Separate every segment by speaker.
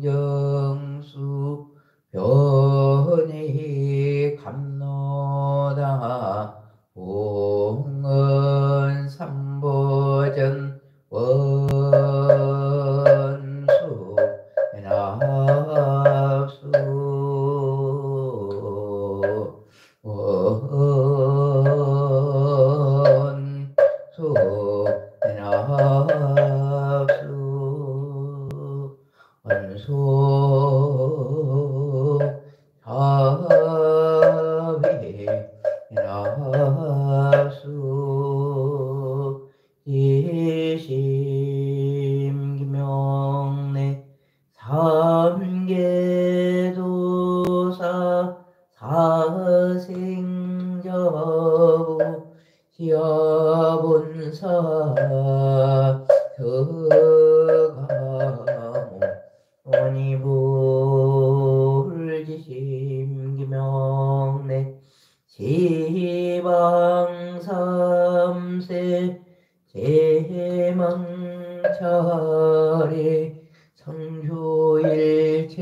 Speaker 1: 정수 변이 감노다 봉은 삼보전 원수 낙수 원수 낙수 원수 자비 낙수 이심기명내 삼계도사 사생저부 시아본사 더가모 원이불지심기명내 지방삼세 제망차례 성조일체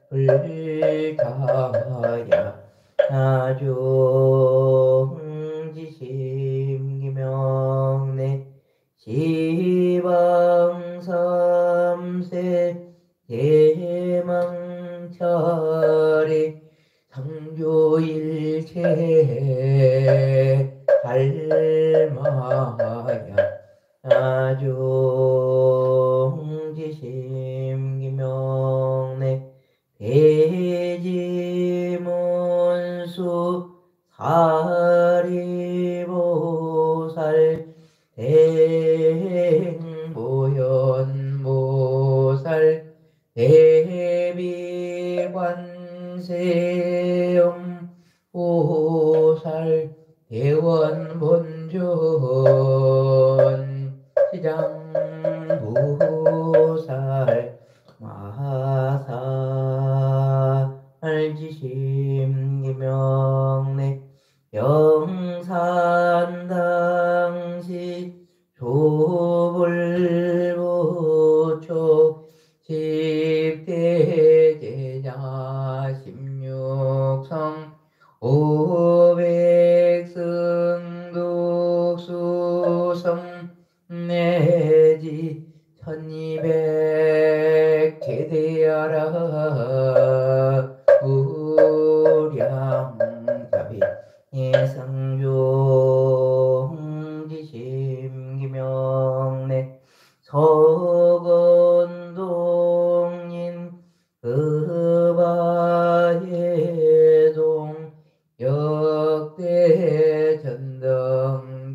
Speaker 1: 불타야 나중지심기명내 지방삼세 제망차례 성조일체 할마야 나중지심기명내 대지문수 사리보살 대행보현보살 대비관세음 보살 대원본전 시장보살 마살지심기명내 영산당시 조불보초 십대제자 16성 500승독수성 내지 1200 제대하라 우량자비 예성종지심기명내 서건동인 그바예동 역대전등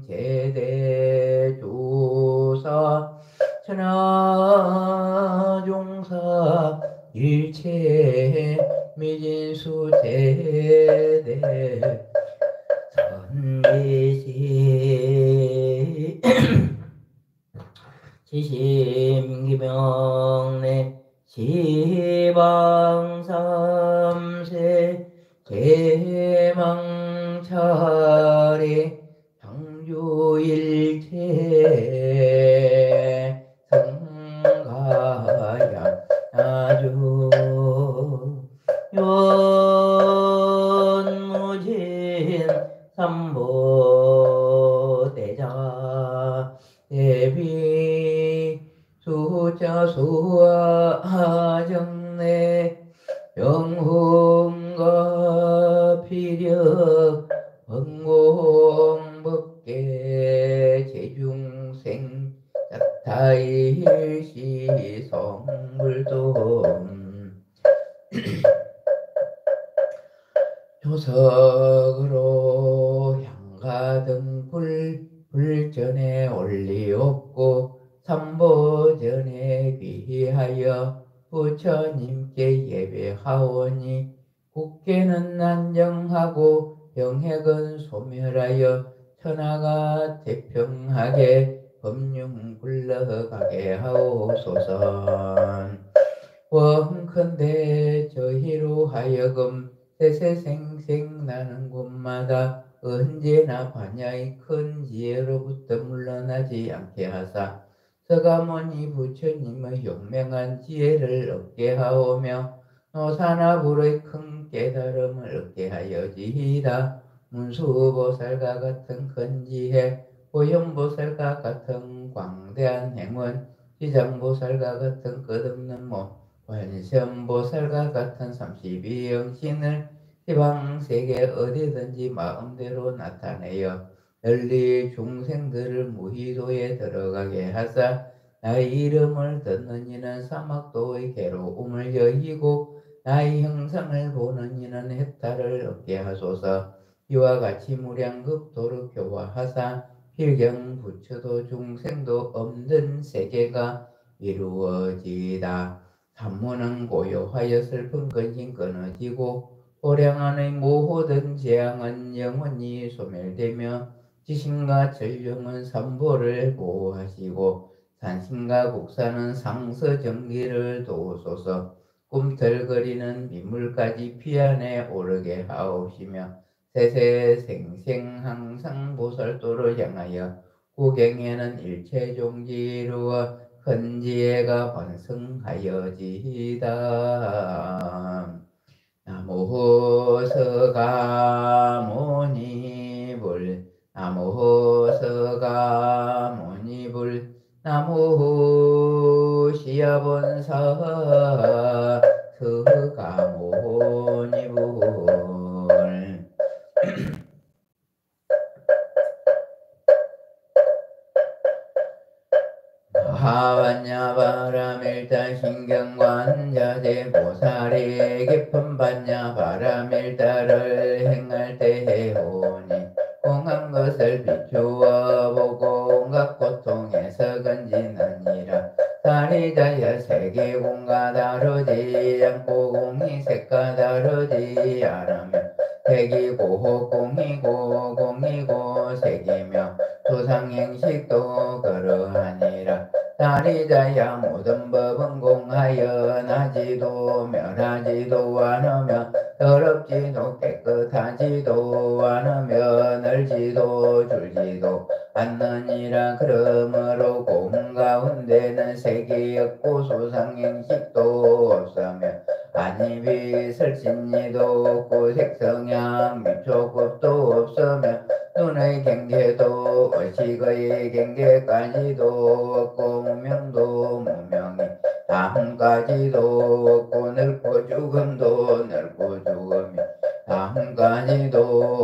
Speaker 1: 제대조사 천하종사 일체 미진수 제대 선지시 지심기명내 시방삼세 대망차례 창조일체 성가야 아주 연무진 삼보대자 대비 수자 수화정내 영혼과 피력 번공법계 제중생 자타일시 성불동 조석으로 향가등불 불전에 올리옵고 삼보전에 귀하여 부처님께 예배하오니 국계는 안정하고 병핵은 소멸하여 천하가 태평하게 법륜 굴러가게 하옵소서. 원컨대 저희로 하여금 세세생생 나는 곳마다 언제나 반야의 큰 지혜로부터 물러나지 않게 하사 서가모니 부처님의 용맹한 지혜를 얻게 하오며 노사나 불의 큰 깨달음을 얻게 하여지이다. 문수보살과 같은 큰 지혜, 보현보살과 같은 광대한 행운, 지장보살과 같은 끝없는 몸, 관세음보살과 같은 32영신을 지방세계 어디든지 마음대로 나타내어 널리 중생들을 무희도에 들어가게 하사 나의 이름을 듣는 이는 사막도의 괴로움을 여히고 나의 형상을 보는 이는 해탈을 얻게 하소서. 이와 같이 무량급도를 교화하사 필경 부처도 중생도 없는 세계가 이루어지다. 산문은 고요하여 슬픈 근심 끊어지고 호량한의 모든 재앙은 영원히 소멸되며 지신과 전령은 삼보를 보호하시고 산신과 국사는 상서정리를 도우소서. 꿈틀거리는 민물까지 피안에 오르게 하옵시며 세세생생 항상 보살도를 향하여 구경에는 일체종지 이루어 큰 지혜가 환승하여지이다. 나모 서가모니불 나모 서가모니불 나모 시야본사 서가모니불. 하반야바라밀타 신경관자재 보살이 깊은 반야바라밀타를 행할 때 해오니 공한 것을 비추어 보고 온갖 고통에서 건지느니라. 사리자여 세계공과 다르지 않고 공이 색과 다르지 않으며 색이고 공이고 공이고 색이며 조상행식도 그러하니라. 사리자야 모든 법은 공하여 나지도 멸하지도 않으며 더럽지도 깨끗하지도 않으며 넓지도 줄지도 않느니라. 그러므로 공 가운데는 색이 없고 수상행식도 없으며 안입이 설신이도 없고 색성향 미초급도 없으며 눈의 경계도 의식의 경계까지도 없고 무명도 무명이 다음까지도 없고 늙고 죽음도 늙고 죽음이 다음까지도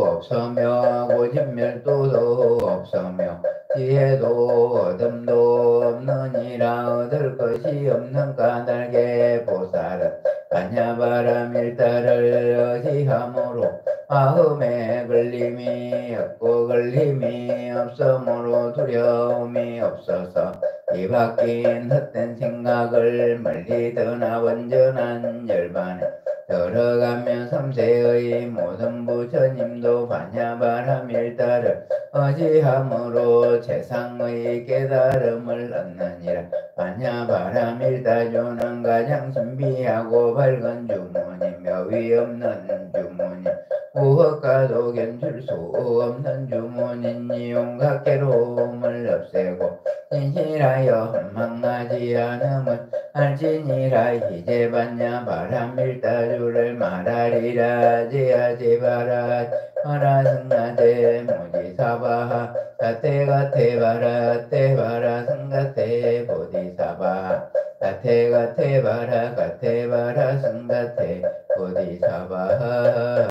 Speaker 1: 없으며 고진멸도도 없으며 지혜도 어둠도 없느니라. 얻을 것이 없는 까닭에 보살은 반야바라밀타를 의지함으로 마음에 걸림이 없고 걸림이 없으므로 두려움이 없어서 뒤바뀐 헛된 생각을 멀리 떠나 온전한 열반에 들어가며 삼세의 모든 부처님도 반야바라밀타를 의지함으로 최상의 깨달음을 얻느니라. 반야바라밀타주는 가장 신비하고 밝은 주문이며 위없는 주문이 무엇과도 견줄 수 없는 주문이니 온갖 괴로움을 없애고 진실하여 한망하지 않음을 알지니라. 이제 반야바라밀타주를 말하리라. 제야제바라 마라승나제 모지사바하 가테가테바라 테바라 승가테 보디사바 가테가테바라 가테바라 승가테 보디사바.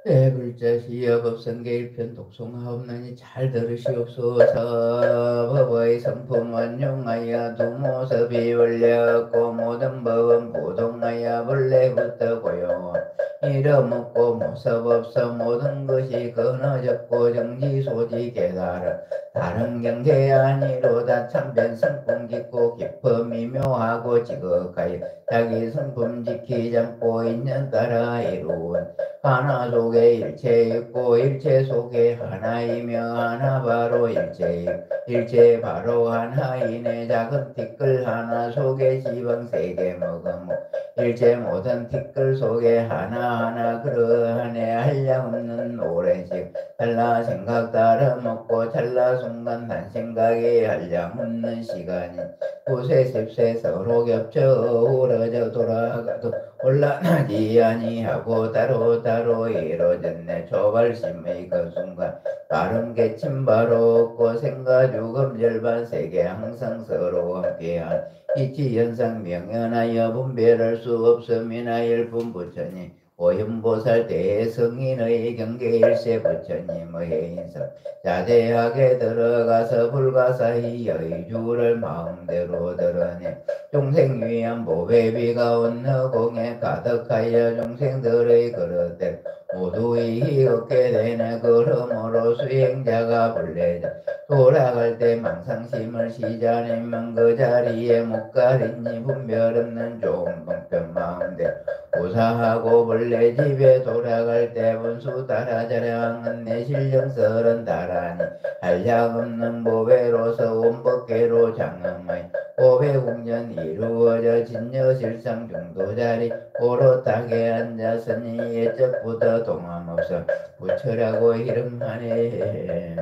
Speaker 1: 대불자 시여법성계 일편 독송하옵나니 잘 들으시옵소서. 법의 성품은 융하여 두 모습이 원래없고 모든 법은 부동하여 본래부터 고요 이름 없고 모습 없어 모든 것이 끊어졌고 정지소지 깨달아 다른 경계 아니로다 참변 성품 깊고 기품이 묘하고 지극하여 자기 성품 지키지 않고 있는 따라 이루은 하나 속에 일체 있고 일체 속에 하나이며 하나 바로 일체이고 일체 바로 하나이네 작은 티끌 하나 속에 지방 세개 먹으모 일체 모든 티끌 속에 하나하나 그러하네 한량 없는 오랜식 찰나 생각 따라 먹고 찰나 순간 단 생각이 한량 없는 시간이 구세 십세 서로 겹쳐 어우러져 돌아가도 올라나지 아니하고 따로따로 이루어졌네 초발심의 그 순간 빠른 개침 바로 없고 생각 죽음 절반 세계 항상 서로 함께한 이치현상 명연하여 분별할 수 없음이나 일품 부처님 오현보살 대성인의 경계일세 부처님의 해인성 자제하게 들어가서 불가사히 여의주를 마음대로 드러내 중생 위한 보배비가 온느 공에 가득하여 중생들의 그릇대로 모두 이히 얻게 되네 그러므로 수행자가 불례자 돌아갈 때 망상심을 시자내면 그 자리에 못 가리니 분별 없는 좋은 공편 마음대로 고사하고 본래 집에 돌아갈 때 분수 따라 자랑은 내 신령설은 다라니 한량 없는 보배로서 온법계로 장엄하여 보배공전 이루어져 진여실상 중도자리 오롯하게 앉았으니 예적부터 동함없어 부처라고 이름하네.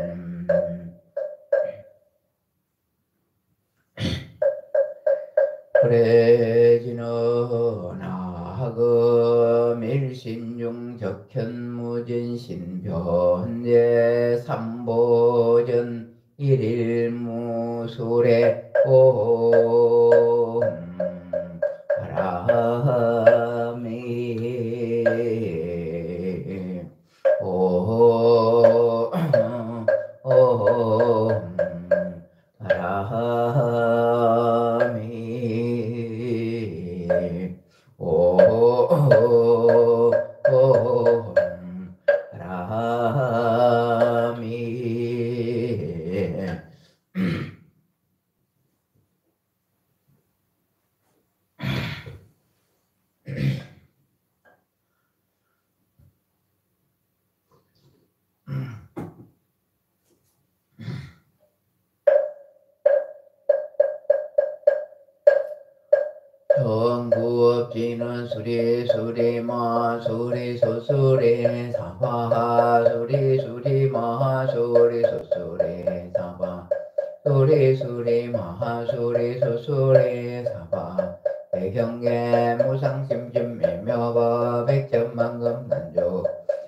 Speaker 1: 그래지는 일신중 적현무진 신변제 삼보전 일일무술의 옴 바람이 옴 바람이 전구업지는 수리수리마 수리수수리 사바 수리수리마 수리수수리 사바 수리수리마 수리수수리 사바 대경계 무상심심미묘법 백전만금 난조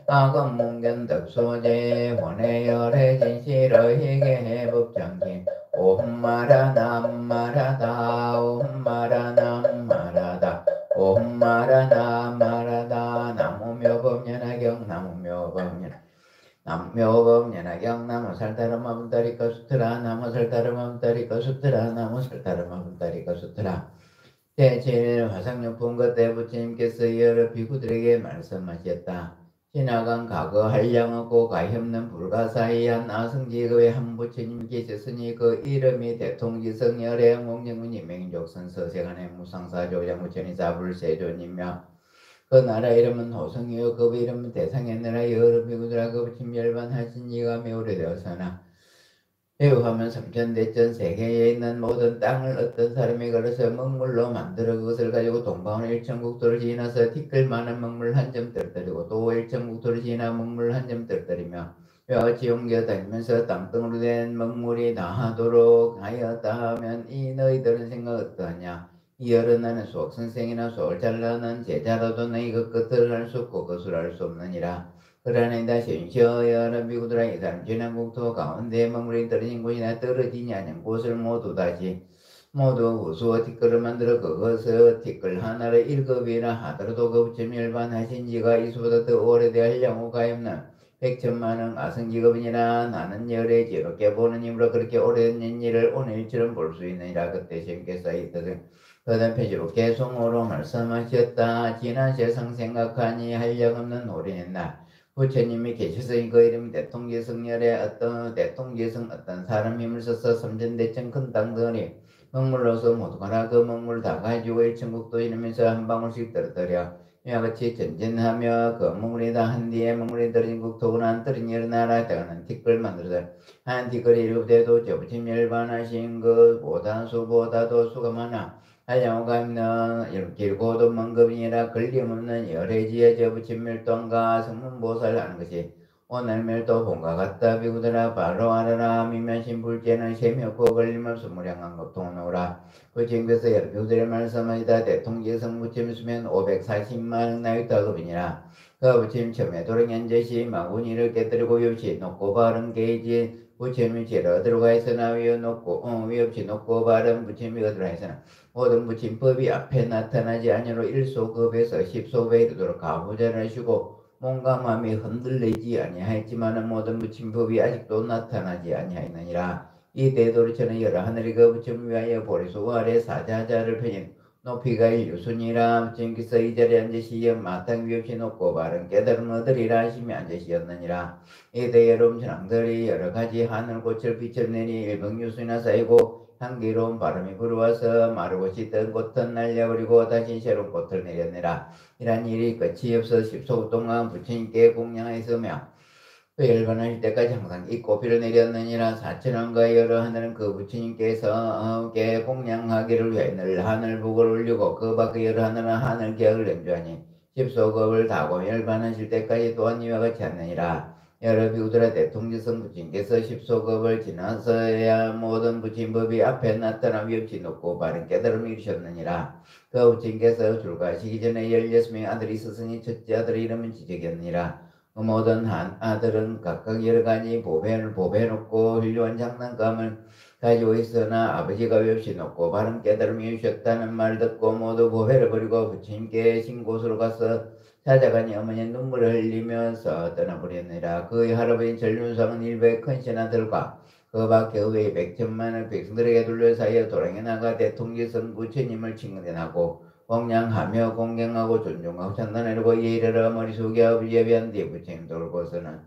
Speaker 1: 아금문견 덕소재 원해열의 진실의희계 법장긴 옴마라 남마라다 옴마라 남마라다 옴마라 남마라다 나무묘법연화경 나무묘법연 남묘법연화경 나무살타르마분다리까 수트라 나무살타르마분다리까 수트라 나무살타르마분다리까 수트라 대칠 화상용품 그때 부처님께서 여러 비구들에게 말씀하셨다. 지나간 과거 한량 없고 가엾는 불가사의한 아승지급의 한 부처님 계셨으니 그 이름이 대통지성열의 목령문이 맹족선 서세간의 무상사조장 부처님 사불세존이며 그 나라 이름은 호성이요 그 이름은 대상의 나라 여러 비구들아 그 부처님 열반하신 이가 매우 오래되었으나 배우하면 삼천대천 세계에 있는 모든 땅을 어떤 사람이 걸어서 먹물로 만들어 그것을 가지고 동방을 일천국토를 지나서 티끌 많은 먹물 한 점 떨어뜨리고 또 일천국토를 지나 먹물 한 점 떨어뜨리며 뼈같이 옮겨 다니면서 땅덩어로 된 먹물이 나하도록 하였다 하면 이 너희들은 생각 어떠하냐? 이어른 나는 수학선생이나 수학을 잘나는 제자로도 너희 그 끝을 알 수 없고 그것을 알 수 없느니라. 그러나 신시여여는 미구들아 이 사람 지난 국토 가운데 머무리 떨어진 곳이나 떨어지지 않은 곳을 모두 다시 모두 우수어 티끌을 만들어 그것을 티끌 하나를 1급이나 하더라도 그 부처님 일반하신 지가 이수보다 더 오래되어 가없는 백천만원 아승기급이니라 나는 열에 지롭게 보는 힘으로 그렇게 오래된 일을 오늘처럼 볼 수 있느니라. 그때 신께서 이뜻은 그다음 페이지로 개송으로 말씀하셨다. 지난 세상 생각하니 한량없는 오랜 날 부처님이 계셔서 그 이름이 대통제성열에 어떤 대통제성 어떤 사람 힘을 써서 삼천대천 큰 땅덩어리 먹물로서 모두가나 그 먹물 다 가지고 일천국도 이러면서 한 방울씩 떨어뜨려 이와 같이 전진하며 그 먹물이 다 한 뒤에 먹물이 떨어진 국토는 안 떨어진 여러 나라 대가는 티끌 만들어서 한 티끌이 일곱대도 저부침 열반하신 것보다도 수가 많아 하려고 하면 길고도 먼 급이라 걸림없는 열애지에 저부친 멸동과 성문보살하는 것이 오늘 멸도 본과 같다. 비구들아 바로 알아라. 미면신 불제는 셈이 없고 걸림없어 무량한 고통을 부처님께서 비구들의 말씀하시다. 대통제성 부처님 수면 540만 나이다 급이니라. 그 부처님 처음에 도령현제시 마구니를 깨뜨리고 위없이 높고 바른 게이지 부처님이 제로 들어가 있으나 위없이 높고 바른 부처님이 들어가 있으나 모든 부침법이 앞에 나타나지 아니로 1소급에서 10소급에 이르도록 가부전을 하시고 몸과 마음이 흔들리지 아니하였지만 모든 부침법이 아직도 나타나지 아니하였느니라. 이 대도리처는 여러 하늘이 그 부침을 위하여 보리수 아래 사자자를 펴진 높이가 유순이라. 부처님께서 이 자리에 앉으시어 마땅 위없이 높고 바른 깨달음을 얻으리라 하시며 앉으시었느니라. 이때 여러분 신앙들이 여러가지 하늘꽃을 비춰내니 일병유순이나 쌓이고 향기로운 바람이 불어와서 마르고 씻던 꽃은 날려버리고 다시 새로운 꽃을 내렸느라. 이란 일이 끝이 없어 10소 동안 부처님께 공양하였으며 그 열반하실 때까지 항상 이 꽃비를 내렸느니라. 사천왕과 여러 하늘은 그 부처님께서 공양하기를 위해 늘 하늘복을 올리고 그 밖의 여러 하늘은 하늘 계약을 연주하니 10소급을 다고 열반하실 때까지 또한 이와 같이 하느니라. 여러 비구들아 대통제성 부처님께서 10소급을 지나서야 모든 부침법이 앞에 나타나 위없이 높고 바른 깨달음을 이루셨느니라. 그 부처님께서 출가하시기 전에 16명의 아들이 있었으니 첫째 아들의 이름은 지적이었느니라. 모든 한 아들은 각각 여러 가지 보배를 높고 훌륭한 장난감을 가지고 있으나 아버지가 위없이 높고 바른 깨달음을 이루셨다는 말을 듣고 모두 보배를 버리고 부처님께 신 곳으로 가서 찾아가니 어머니 눈물을 흘리면서 떠나버렸느니라. 그의 할아버지 전륜상은 일베의 큰 신하들과 그 밖에 의회 100천만의 백성들에게 둘러싸여 도랑에 나가 대통제성 부처님을 칭찬하고 공양하며 공경하고 존중하고 찬단하고 예의를 머리 숙여 아버지에 비한 뒤 부처님 돌고서는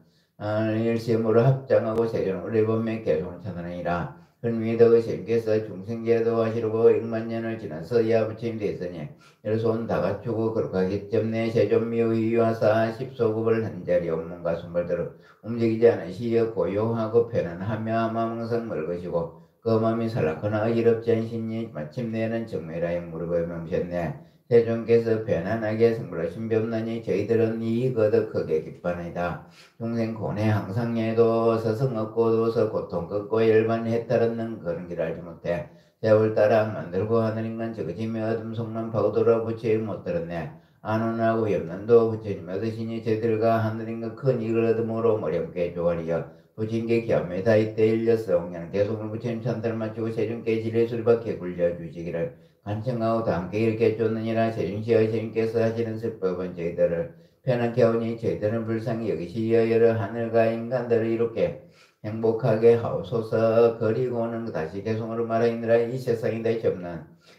Speaker 1: 일심으로 합장하고 세존을 일본명 계속 찬단하니라. 근위덕의 신께서 중생제도 하시려고 6만년을 지나서야 부처님 되었으니 열손 다 갖추고 거룩하기 때문에 세존미의유하사 10소급을 한자리 업문과 손발대로 움직이지 않으시어 고요하고 편안하며 마음항상 멀것이고 그 마음이 살락하나 의롭지 않으시니 마침내는 정밀하여 무릎을 멈셨네. 세존께서 편안하게 성불하신 변나니 저희들은 이 거듭 크게 기뻐하나이다. 중생 고뇌 항상 해도 서성 없고도서 고통 걷고 열반이 해탈하는 그런 길 알지 못해 세월 따라 만들고 하는 인간 저거지며 어둠 속만 파고들어 부처님 못 들었네. 안온하고 염난도 부처님 얻으시니 저들과 하늘인가 큰 이익을 얻음으로 모렴께 조아리여 부처님께 기함에다 이때 일렸어. 옹양 대속을 부처님 찬탄을 마치고 세존께 진리수를 받게 굴려주시기를 간청하고 다 함께 이렇게 쫓느니라. 세존시여 세존께서 하시는 슬법은 저희들을 편하게 하오니 저희들은 불쌍히 여기시어 여러 하늘과 인간들을 이롭게 행복하게 하옵소서. 그리고는 다시 개성으로 말하니라. 이 세상에 대시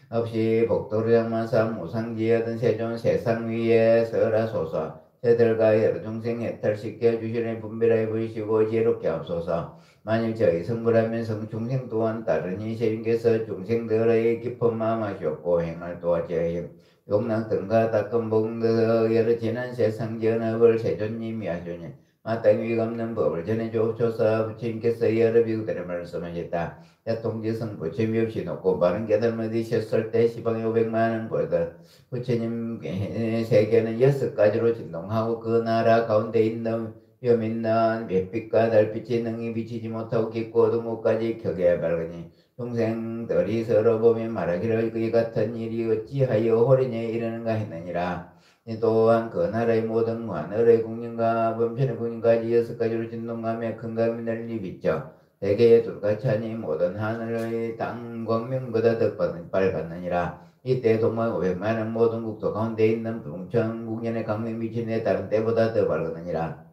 Speaker 1: 없이 복도를 장만사 무상지하던 세존 세상 위에 서라소서. 저들과 여러 중생 해탈시켜 주시는 분별하여 보이시고 지혜롭게 하옵소서. 만일 저희 성불하면 중생 또한 따르니 세님께서 중생들의 깊은 마음 하시옵고 행할 도와주어 용락 등과 닦은 복등 여러 지난 세상 전업을 세존님이 하시니 마땅히 위가 없는 법을 전해주옵소서. 부처님께서 여러 비구들의 말씀하셨다. 대통제성 부처님이 없이 높고 바른 깨달음을 얻으셨을 때 시방에 500만원 보다 부처님 세계는 6가지로 진동하고 그 나라 가운데 있는 묘민난 햇빛과 달빛이 능히 비치지 못하고 깊고 어두운 곳까지 켜게 밝으니 중생들이 서로 보며 말하기를 이 같은 일이 어찌하여 호련에 이르는가 했느니라. 또한 그 나라의 모든 하늘의 국민과 범편의 국민까지 6가지로 진동하며 큰 감이 널리 비쳐 대개의 둘같이 모든 하늘의 땅 광명보다 더 밝았느니라. 이때 동만 500만원 모든 국토 가운데 있는 동천 국년의 강명 미친에 다른 때보다 더 밝았느니라.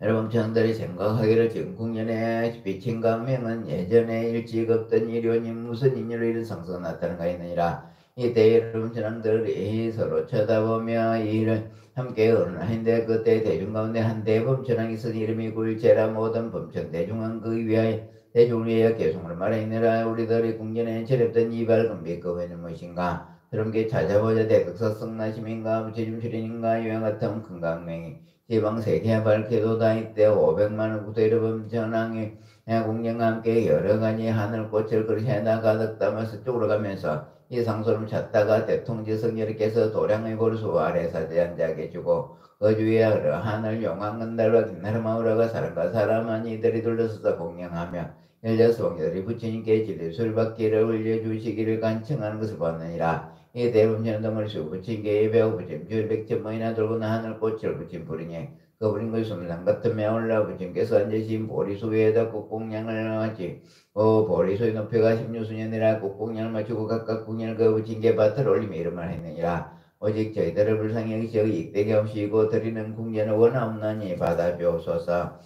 Speaker 1: 여러분 청들이 생각하기를 지금 국년의 비친 강명은 예전에 일찍 없던 일요니 무슨 인연로 이런 상승 나타난 가 있느니라. 이때 여러분 신앙들이 서로 쳐다보며 이를 함께 의논하는데 그때 대중 가운데 한 대범천왕이 있으니 이름이 굴제라 모든 범천 대중은 그 위하여 대중을 위하여 계속을 말하느라 우리들이 궁전에 차렸던 이 밝은 빛 그외는 무엇인가 그런게 찾아보자 대덕사 성나심인가 부처님출인인가 유행 같은 큰 강명이 지방 세계에 밝혀도다 이때 500만 구대를 범천왕이 공령과 함께 여러 가지 하늘꽃을 그릇에다 가득 담아서 쪽으로 가면서 이 상소를 찾다가 대통지 성녀께서 도량의 골수 아래 사제 앉아 계시고 그 주위에 하늘 용왕 은달과 김나라 마우라가 사람과 사람은 이들이 둘러서서 공양하며 16성녀들이 부처님께 진리술 받기를 올려주시기를 간청하는 것을 봤느니라. 이 대범전은 덩어리수 부처님께 예배하고 부처님 줄 백천만이나 돌고는 하늘꽃을 부처님 부리니 그 부린 것이 숨상 같으며 올라 부처님께서 앉으신 보리수 위에다 국공양을 하지 보리소의 높이가 16수년이라 국공양을 맞추고 각각 궁양을 그 부친께 밭을 올리며 이름을 했느니라. 오직 저희들을 불쌍히 여기시어 익되게 하시고 드리는 궁전을 원하옵나니 받아주옵소서.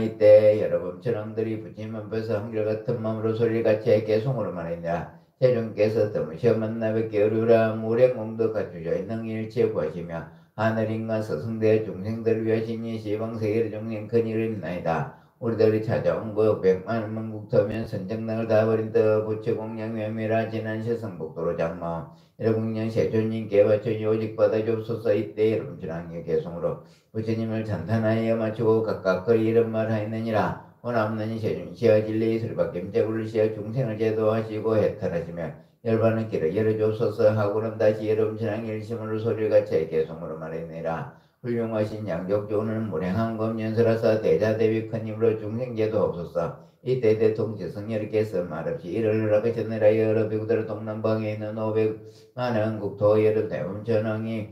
Speaker 1: 이때 여러분 천왕들이 부처님 앞에서 한결같은 마음으로 소리같이 개송으로 말했느니라. 세종께서 드무시어 만나 뵙기 어려우라 무량공덕 갖추자 능일체 구하시며 하늘인과 서승대 중생들을 위하시니 시방세계의 중생 큰일을 있나이다. 우리들이 찾아온 그 100만 만국터면 선정당을 다 버린 더 부처공양 외미라 지난 세성복도로 장마 일공년 세존님께 바쳐니 오직 받아주옵소서. 이때 여러분 전왕의 개성으로 부처님을 찬탄하여 마치고 각각 거리 이런 말 하였느니라. 원없느니 세존시와 진리 술밖임째 굴리시어 중생을 제도하시고 해탈하시며 열반은 길을 열어주옵소서 하고는 다시 여러분 전왕의 일심으로 소리를 같이 개성으로 말했느니라. 훌륭하신 양족조는 무량한 검연설하사 대자대비 큰 힘으로 중생제도 없소서. 이때 대통지 성녀께서 말없이 이를 허락하셨느라 여러 배구들 동남방에 있는 500만원 국토 여러 대범전왕이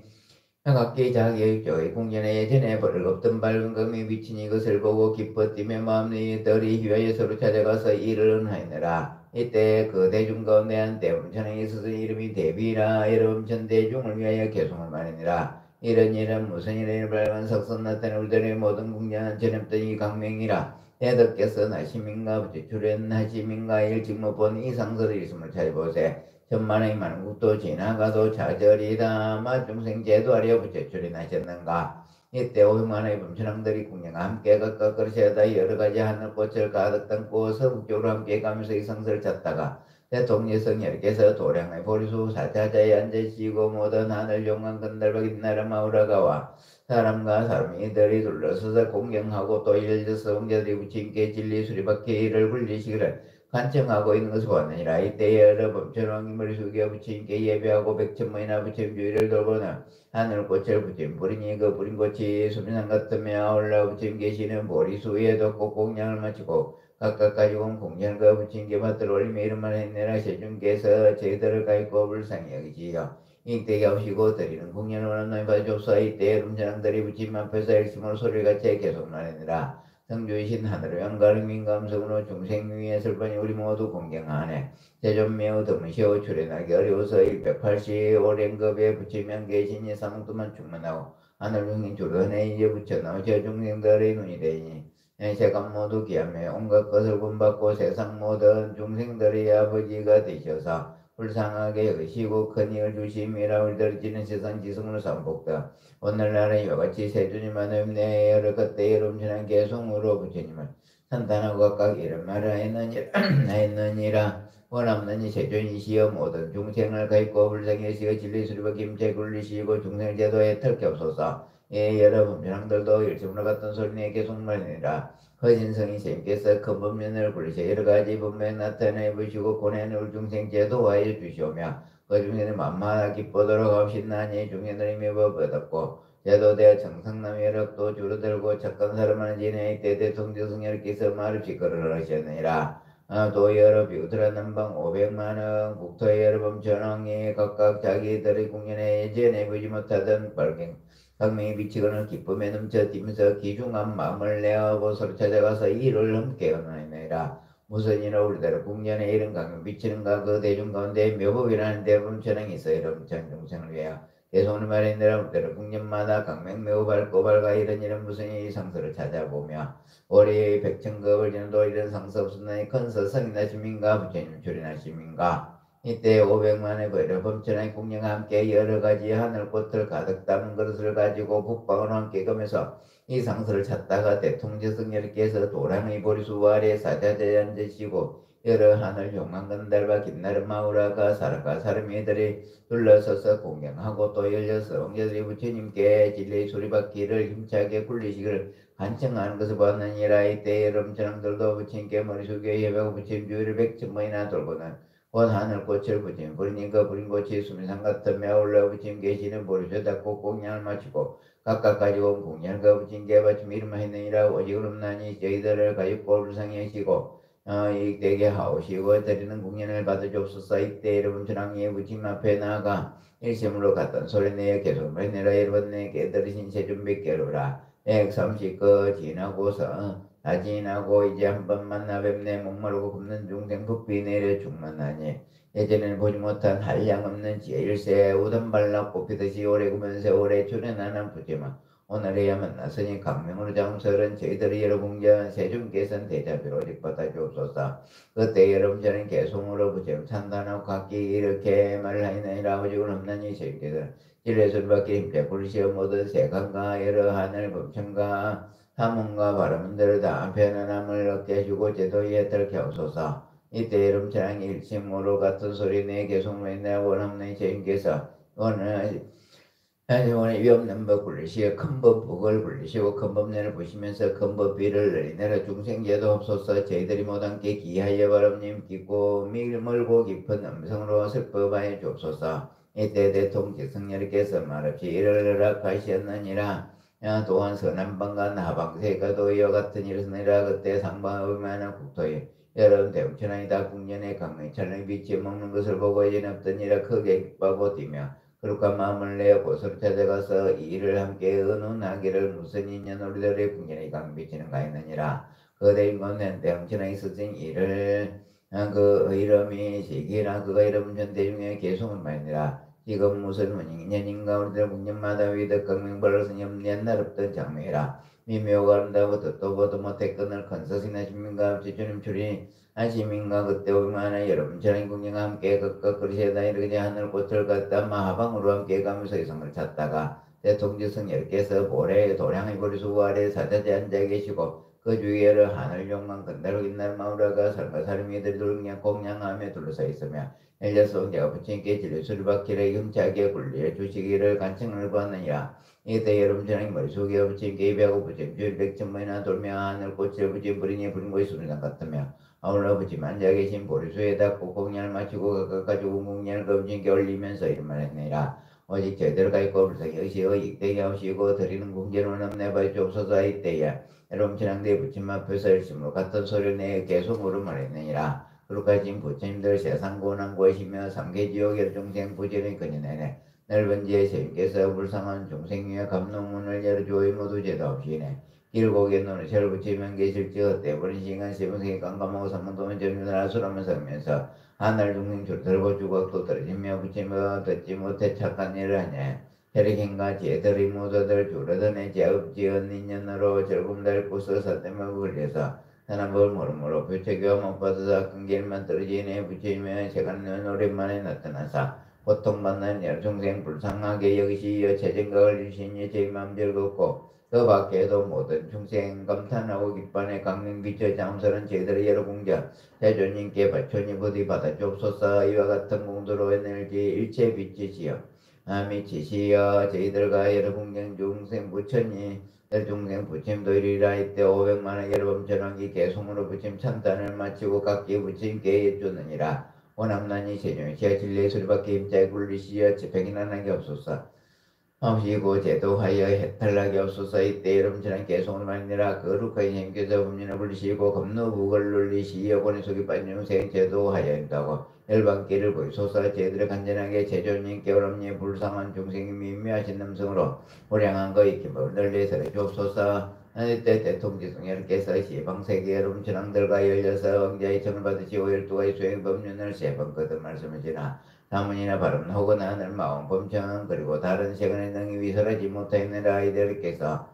Speaker 1: 각기 자기 저희 궁전에 예전에 벌겁던 밝은 검이 비친 이것을 보고 기뻐 뛰며 마음들이 휘하여 서로 찾아가서 이를 은하였느라. 이때 그 대중 가운데 한 대범전왕이 있어서 이름이 대비라 여러범천 대중을 위하여 개송을 말하니라. 이런 일은 무슨 일을 밝은 석선 나타낸 우리들의 모든 궁전은 전했던 이 강명이라. 대덕께서 나시민가 부처출현하시민가 일찍 못 본 이 상서를 있음을 찾아보세. 천만의 만국도 지나가도 좌절이다. 마중생 제도하려 부처출현하셨는가. 이때 500만의 범천왕들이 궁령과 함께 각각 그릇에다 여러가지 하늘꽃을 가득 담고 서북쪽으로 함께 가면서 이 상서를 찾다가 대통령성녀께서 도량의 보리수 사자자에 앉으시고 모든 하늘 용왕 건달박 인나라 마우라가와 사람과 사람이 이들이 둘러서서 공경하고 또 일저서 왕자들이 부친께 진리 수리받게 이를 굴리시기를 간청하고 있는 것을 보느니라. 이때 여러 범천왕이 머리 숙여 부친께 예배하고 백천만이나 부처님 주위를 돌보는 하늘꽃을 부처님 부리니 그 부린 꽃이 수미산 같으며 올라 부처님 계시는 보리수 위에도 꼭 공양을 마치고 각각 가지고 온 공양과 부친께 받들어 올리며 이름만 했느라 세중께서 저희들을 가있고 불쌍히 여기지요. 이때 오시고 드리는 공연을 원하노니 봐주옵소서. 이때 rum전왕들이 부처님 앞에서 일심으로 소리같이 계속 말하느라. 성주이신 하늘의 영가를 민감성으로 중생 위에 슬퍼니 우리 모두 공경하네. 세존 매우 드무시오 출현하기 어려워서 180오랭급에 부처님 계시니 사목도만 충만하고 하늘 중생 주변에 이제 붙여나오셔 중생들의 눈이 되니 세간 모두 기하며 온갖 것을 본받고 세상 모든 중생들의 아버지가 되셔서 불쌍하게 여기시고 큰 힘을 주심이라 우리들 지는 세상 지성으로 삼복다. 오늘날은 이와 같이 세주님만 내 여러 그때 여름지난 개송으로 부처님을 산탄하고 각각 이런 말을 하였느니라. 원없느니 세존이시여 모든 중생을 가있고 불쌍히 여시고 진리수리와 김체 굴리시고 중생을 제도에 털게 없소서. 예, 여러분 전왕들도 일심으로 같은 소리내 개송말이니라. 허진성이 쌤께서 큰 법면을 굴리셔 여러 가지 법면에 나타내 보시고 고뇌는 중생 제도하여 주시오며 그 중생을 만만하 기뻐도록 하옵시나니 중생들이 매번 얻었고 제도되어 정상남 여력도 줄어들고 착한 사람은 지내 이때 대통령성녀께서 말없이 걸어가셨느니라. 또 여러 비우들한 남방 500만원 국토의 여러 범전왕이 각각 자기들의 공연에 예전에 보지 못하던 발경 강명이 비치거나 기쁨에 넘쳐뛰면서 기중한 마음을 내어하고 서로 찾아가서 이를 함께 하느니라. 무슨 이로 우리대로 궁전에 이런 강명 비치는가 그 대중 가운데 묘법이라는 대범천왕이 있어 이런 전중생을 위하여 대소는 말했느라 우리대로 궁전마다 강명 매우 밝고 밝아 이런 무슨 이 상서를 찾아보며 올해 백천급을 지나도 이런 상서 없었나니 큰 서성이나 시민가 부처님 출인하심인가. 이때 500만의 벌을 범천한 궁녀와 함께 여러 가지 하늘꽃을 가득 담은 그릇을 가지고 북방으로 함께 가면서 이 상서를 찾다가 대통제성녀께서 도랑의 보리수 아래 사자자에 앉으시고 여러 하늘 용왕건달과 김나른 마우라가 사람과 사람이들이 둘러서서 공경하고 또 열려서 왕자들이 부처님께 진리의 소리받기를 힘차게 굴리시기를 간청하는 것을 보았느니라. 이때 여름전왕들도 부처님께 머리 숙여 예배하고 부처님 주위를 100천번이나 돌고는 곧 하늘꽃을 부처님 부리니 그 부린 꽃이 수미산 같으며 올라 부처님 계시는 보리수 닦고 공양을 마치고 각각 가지고 온 공양을 그 부처님께 바치며 이름하였느니라. 오직 없나니 저희들을 가지고 불쌍히 하시고 이익되게 하오시고 드리는 공연을 받으시옵소서. 이때 여러분 전왕이 부처님 앞에 나아가 일심으로 갔던 소리 내어 계속 말내라. 여러분 내게 들으신 세준 뵙게로라. 130거 지나고서 다 지나고 이제 한 번 만나 뵙네. 목마르고 굶는 중생 부피 내려 죽만하니 예전에는 보지 못한 한량 없는 지일세 우던발락 꽃피듯이 오래 구면서 오래 출연하는 부지마 오늘에야 만났으니 강명으로 장설은 저희들이 여러분께 세중께서는 대자비로 직받아 주옵소서. 그때 여러분 저는 개송으로 부처님 찬단하고 각기 이렇게 말하니라. 오직은 없나니 저희께서 진례술 받기 힘께 불시어 모든 세간과 여러 하늘 범천과 사문과 바람들을 다 편안함을 얻게 해주고 제도에 들게 하소서. 이때 여러분 저는 일심으로 같은 소리 내 개송으로 인해 원없는 저희께서 오늘 위없는 법 굴리시고 큰법 복을 굴리시고 큰법내를 보시면서 큰법 비를 내리내라. 중생제도 없소서. 저희들이 못함께 기하여 바람님 깊고 밀멀고 깊은 음성으로 슬퍼하여 주옵소서. 이때 대통지성녀께서 말없이 이를 허락하시었느니라. 또한 서남방과 나방세가도 이와 같은 일을 쓰느라. 그때 상방의만한 국토에 여러분 대웅천하이다 국년의 강릉 천을 빛이 먹는 것을 보고 이제는 없더니라. 크게 기뻐하고 뛰며 그룩한 마음을 내어 곳으로 찾아가서 이 일을 함께 의논하기를 무슨 인연 우리들의 궁전에 강비치는 가있느니라. 그대인 건는 대응천에 있으신 이를 그 이름이 시기나 그가 이름 전대중에 계속을 말니라. 지금 무슨 인연인가 우리들 궁전마다 위득 강명벌을 스님 옛날 없던 장명이라. 미묘가 아름다고 듣도 보도 못해 끊을 큰 스승이나 신민가 없이 주님 출이 안심인가 그때 오만한 여러분 저는 궁녀와 함께 극극 그리시다 이르게 하늘꽃을 갖다 마하방으로 함께 가면서 이성을 찾다가 대통지성녀께서 고래 도량의 보리수 아래 사자재 앉아 계시고 그 주위에 여러 하늘 용만 건달로 빛날 마우라가 설마 사람이들이 돌그냥 공양하며 둘러서 있으며 엘리야스 왕자가 부처님께 진리수를 받기를 힘차게 굴려 주시기를 간청을 구하느니라. 이때 여러분 저는 머릿속에 부처님께 예배하고 부처님 주일 100천번이나 돌며 하늘꽃을 부처님 부리니 부린 것이 수리산 같으며 아울러 부처님 앉아 계신 보리수에 닿고 공양을 마치고 각각 가지고 공양을 그 부처님께 올리면서 이름을 했느니라. 오직 저희들 가있고 불쌍히 의시어 익되게 하시고 드리는 궁제로는 없네 주옵소서. 이때야 여러분 천왕대 부처님 앞에서 일심으로 같은 소리를 내 계속으로 말했느니라. 그로까지 부처님들 세상 고난고이시며 삼계지옥의 중생 부지를 그녀내네 넓은 지에 세님께서 불쌍한 중생 위에 감동문을 열어주어 모두 죄도 없이네 길고개 눈을 절 붙이면 계실지 헛되버린 시간 세분생이 깜깜하고 삼문도면 점유를 하수라면서 하면서 하늘 중생 줄 들고 주걱도 떨어지며 부처님과 듣지 못해 착한 일을 하냐. 혈액행과 제들이 모두들 줄어드네 제업지은 인연으로 절금 달고 서서 때문에 걸려서 사람을 모름으로 부처교와 못 받아서 큰 길만 떨어지네. 부처님의 세간은 오랜만에 나타나사 고통받는 열중생 불쌍하게 여기시어 재정각을 주시니 저희 마음 즐겁고 그 밖에도 모든 중생 감탄하고 기뻐하네. 강릉 비춰 장설은 저희들의 여러 공전 대주님께 바천이 부디 받아 주옵소서. 이와 같은 공도로 에너지 일체 빛이시여 미치시여 저희들과 여러 공경 중생 부처님 중생 부처님도 이리라. 이때 500만원 여러분 전환기 개송으로 부처님 찬단을 마치고 각기 부처님께 해주느니라. 원함난이 세종시여 진리의 소리밖에 힘자에 굴리시어 집행이나 나게 없소서. 하시고 제도하여 해탈나게 없소서. 이때 여러분 전환 개송으로 말니라. 거룩하신 힘께서 법륜을 불리시고 검노북을 눌리시어 권위 속에 빠진 중생 제도하여 한다고 열반기를 보이소서. 저희들을 간절하게 제조님께 오람니 불쌍한 중생이 미묘하신 남성으로 우량한 거 익힘을 널리서 주옵소서. 이때 대통지성녀께서 시방세계 여러분 전왕들과 열려서 왕자의 청을 받으시고 12가지 수행 법륜을 세번 거듭 말씀하시나 사문이나 발음 혹은 하늘 마음 범청 그리고 다른 세간의 능히 위설하지 못하는 아이들께서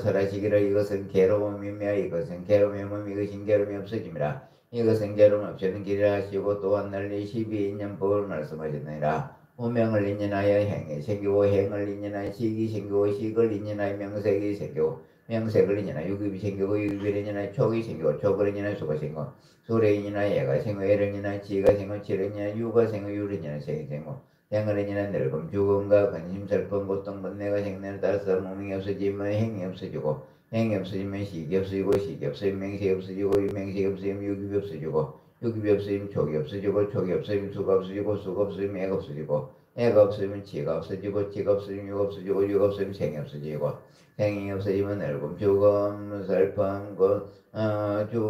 Speaker 1: 설하시기를 이것은 괴로움이며 이것은 괴로움이며 이것은 괴로움이 없어짐이라. 이것은 결혼 없이는 길이라 하시고 또한 널리 12인년 법을 말씀하셨느니라. 운명을 인연하여 행이 생기고 행을 인연하여 식이 생기고 식을 인연하여 명색이 생기고 명색을 인연하여 유급이 생기고 유급을 인연하여 촉이 생기고 촉을 인연하여 수가 생기고 수를 인연하여 애가 생기고 애를 인연하여 지가 생기고 지를 인연하여 유가 생기고 유를 인연하여 생이 생기고 생을 인연하여 늙음 죽음과 근심 슬픔 고통 번뇌가 생내를 따라서 몸이 없어지면 행이 없어지고 행이 없어지면 식이 없어지고 식이 없어지면 명색이 없어지고 명색이 없어지면 유급이 없어지고 유급이 없어지면 촉이 없어지고 촉이 없어지면 수가 없어지고 수가 없어지면 애가 없어지고 애가 없어지면 지가 없어지고 지가 없어지면 유가 없어지고 유가 없어지면 생이 없어지고 생이 없어지면 늙음 죽음 슬픔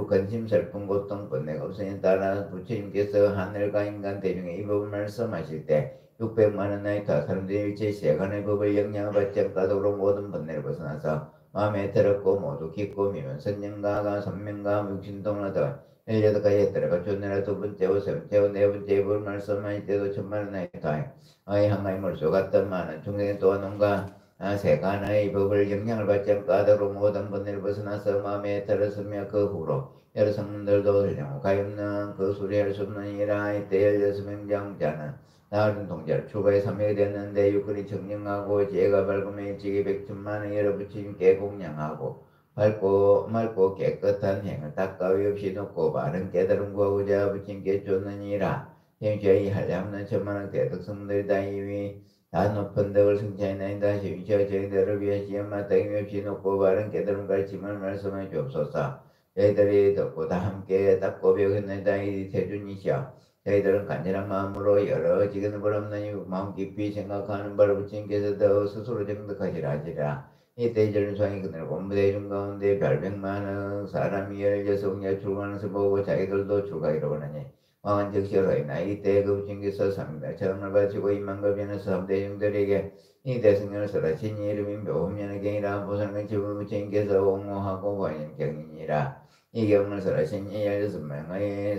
Speaker 1: 근심 슬픔 고통 번뇌가 없으니 따라 부처님께서 하늘과 인간 대중에 이 법을 말씀하실 때 600만 원 나이 다 사람들이 일제 세간의 법을 영향을 받지 않도록 모든 번뇌를 벗어나서 마음에 들었고 모두 깊고 미면 선명가가 선명가 육신동하다 18가지 들어가 존내라 두 번째고 세 번째고 네 번째 법을 말씀할 때도 천만 원 나이 다 아이 한가위 물소 같던 많은 중생이 또한 온갖 세간의 법을 영향을 받지 않고 까다로 모든 번뇌를 벗어나서 마음에 들었으며 그 후로 여러 성문들도 흘려고 가엾는 그 수리할 수 없느니라. 이때 16명장자는 나흘은 동자를 출가의 삼명이 되었는데 육근이 청량하고 지혜가 밝으며 일찍이 백천만의 여러 부처님께 공양하고 맑고 깨끗한 행을 닦아위 없이 놓고 바른 깨달음 구하고자 부처님께 쫓느니라. 행시의 한량없는 천만의 대덕성들이다. 이위 다 높은 덕을 승천하나이다. 시위시와 저희들을 위해 시험마땅히 없이 놓고 바른 깨달음 가르침을 말씀해 주옵소서. 저희들이 듣고 다 함께 닦고 배우겠나이다. 이 태준이시여 저희들은 간절한 마음으로 여러 지근을 없는 마음 깊이 생각하는 바를 부처님께서 더 스스로 정득하시라 하시라. 이때 전수왕이 그늘 본부대중 가운데 별백만의 사람이 16여 출가하는 것을 보고 자기들도 출가하기로 하니 왕은 즉시로이나 이때 그 부처님께서 삼대처럼을 바치고 임만급변에서 삼대중들에게 이 대승년을 설하신 이름이 묘음연의경이라 보살경 지부 부처님께서 옹호하고 보인경이니라. 이 경을 설하신 이 16명의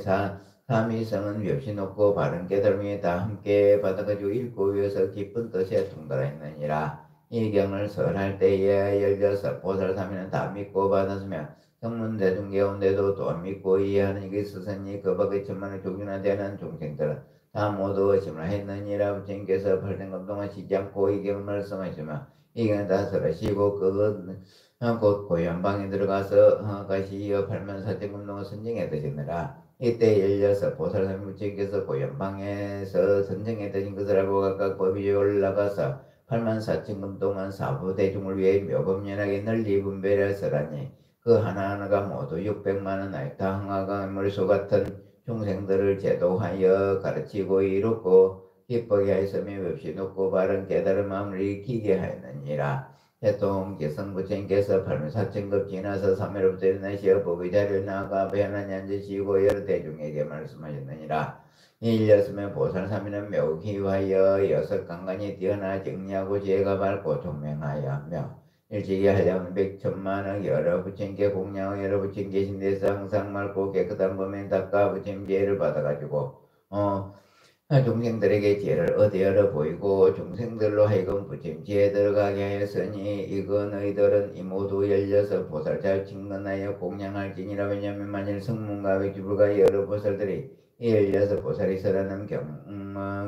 Speaker 1: 삼위성은 몹시 높고 바른 깨달음이 다 함께 받아가지고 읽고 위에서 깊은 뜻에 통달하 있느니라. 이 경을 설할 때에 16보살삼위는 다 믿고 받았으며 성문 대중 가운데도 또 믿고 이해하는 이게 스승이 그 밖에 천만의 조기나 되는 종생들은 다 모두 의심을 했느니라. 부처님께서 팔등금 동안 쉬지 않고 이 경을 말씀하시며 이 경을 다 설하시고 곧 고연방에 들어가서 가시어 8만4천금 동안 선정해 드시느라. 이때 16보살삼위 부처님께서 고연방에서 선정해 드신 것을 알고 각각 법위에 올라가서 8만4천금 동안 사부 대중을 위해 묘법연하게 널리 분별해 서라니 그 하나하나가 모두 600만 원 나이타 항아가 물소 같은 중생들을 제도하여 가르치고 이롭고 기쁘게 하였으며 없이 높고 바른 깨달은 마음을 익히게 하였느니라. 대통 기성부처님께서 8만4천급 지나서 3회로부터 일어나시어 법의 자리를 나아가 배하나니 앉으시고 여러 대중에게 말씀하셨느니라. 일렸으면 보살삼위는 매우 기유하여 여섯 강간이 뛰어나 정리하고 지혜가 밝고 총명하여 하며 일찍이 하려면 백천만의 여러 부처님께 공양하고 여러 부처님 계신 데서 항상 맑고 깨끗한 범행 닦아 부처님 지혜를 받아가지고 중생들에게 지혜를 얻어 보이고 중생들로 하여금 부처님 지혜 들어가게 하였으니 이거 너희들은 이 모두 16보살 잘 친근하여 공양할지니라. 왜냐하면 만일 성문과 외주불과 여러 보살들이 이 16보살이 설하는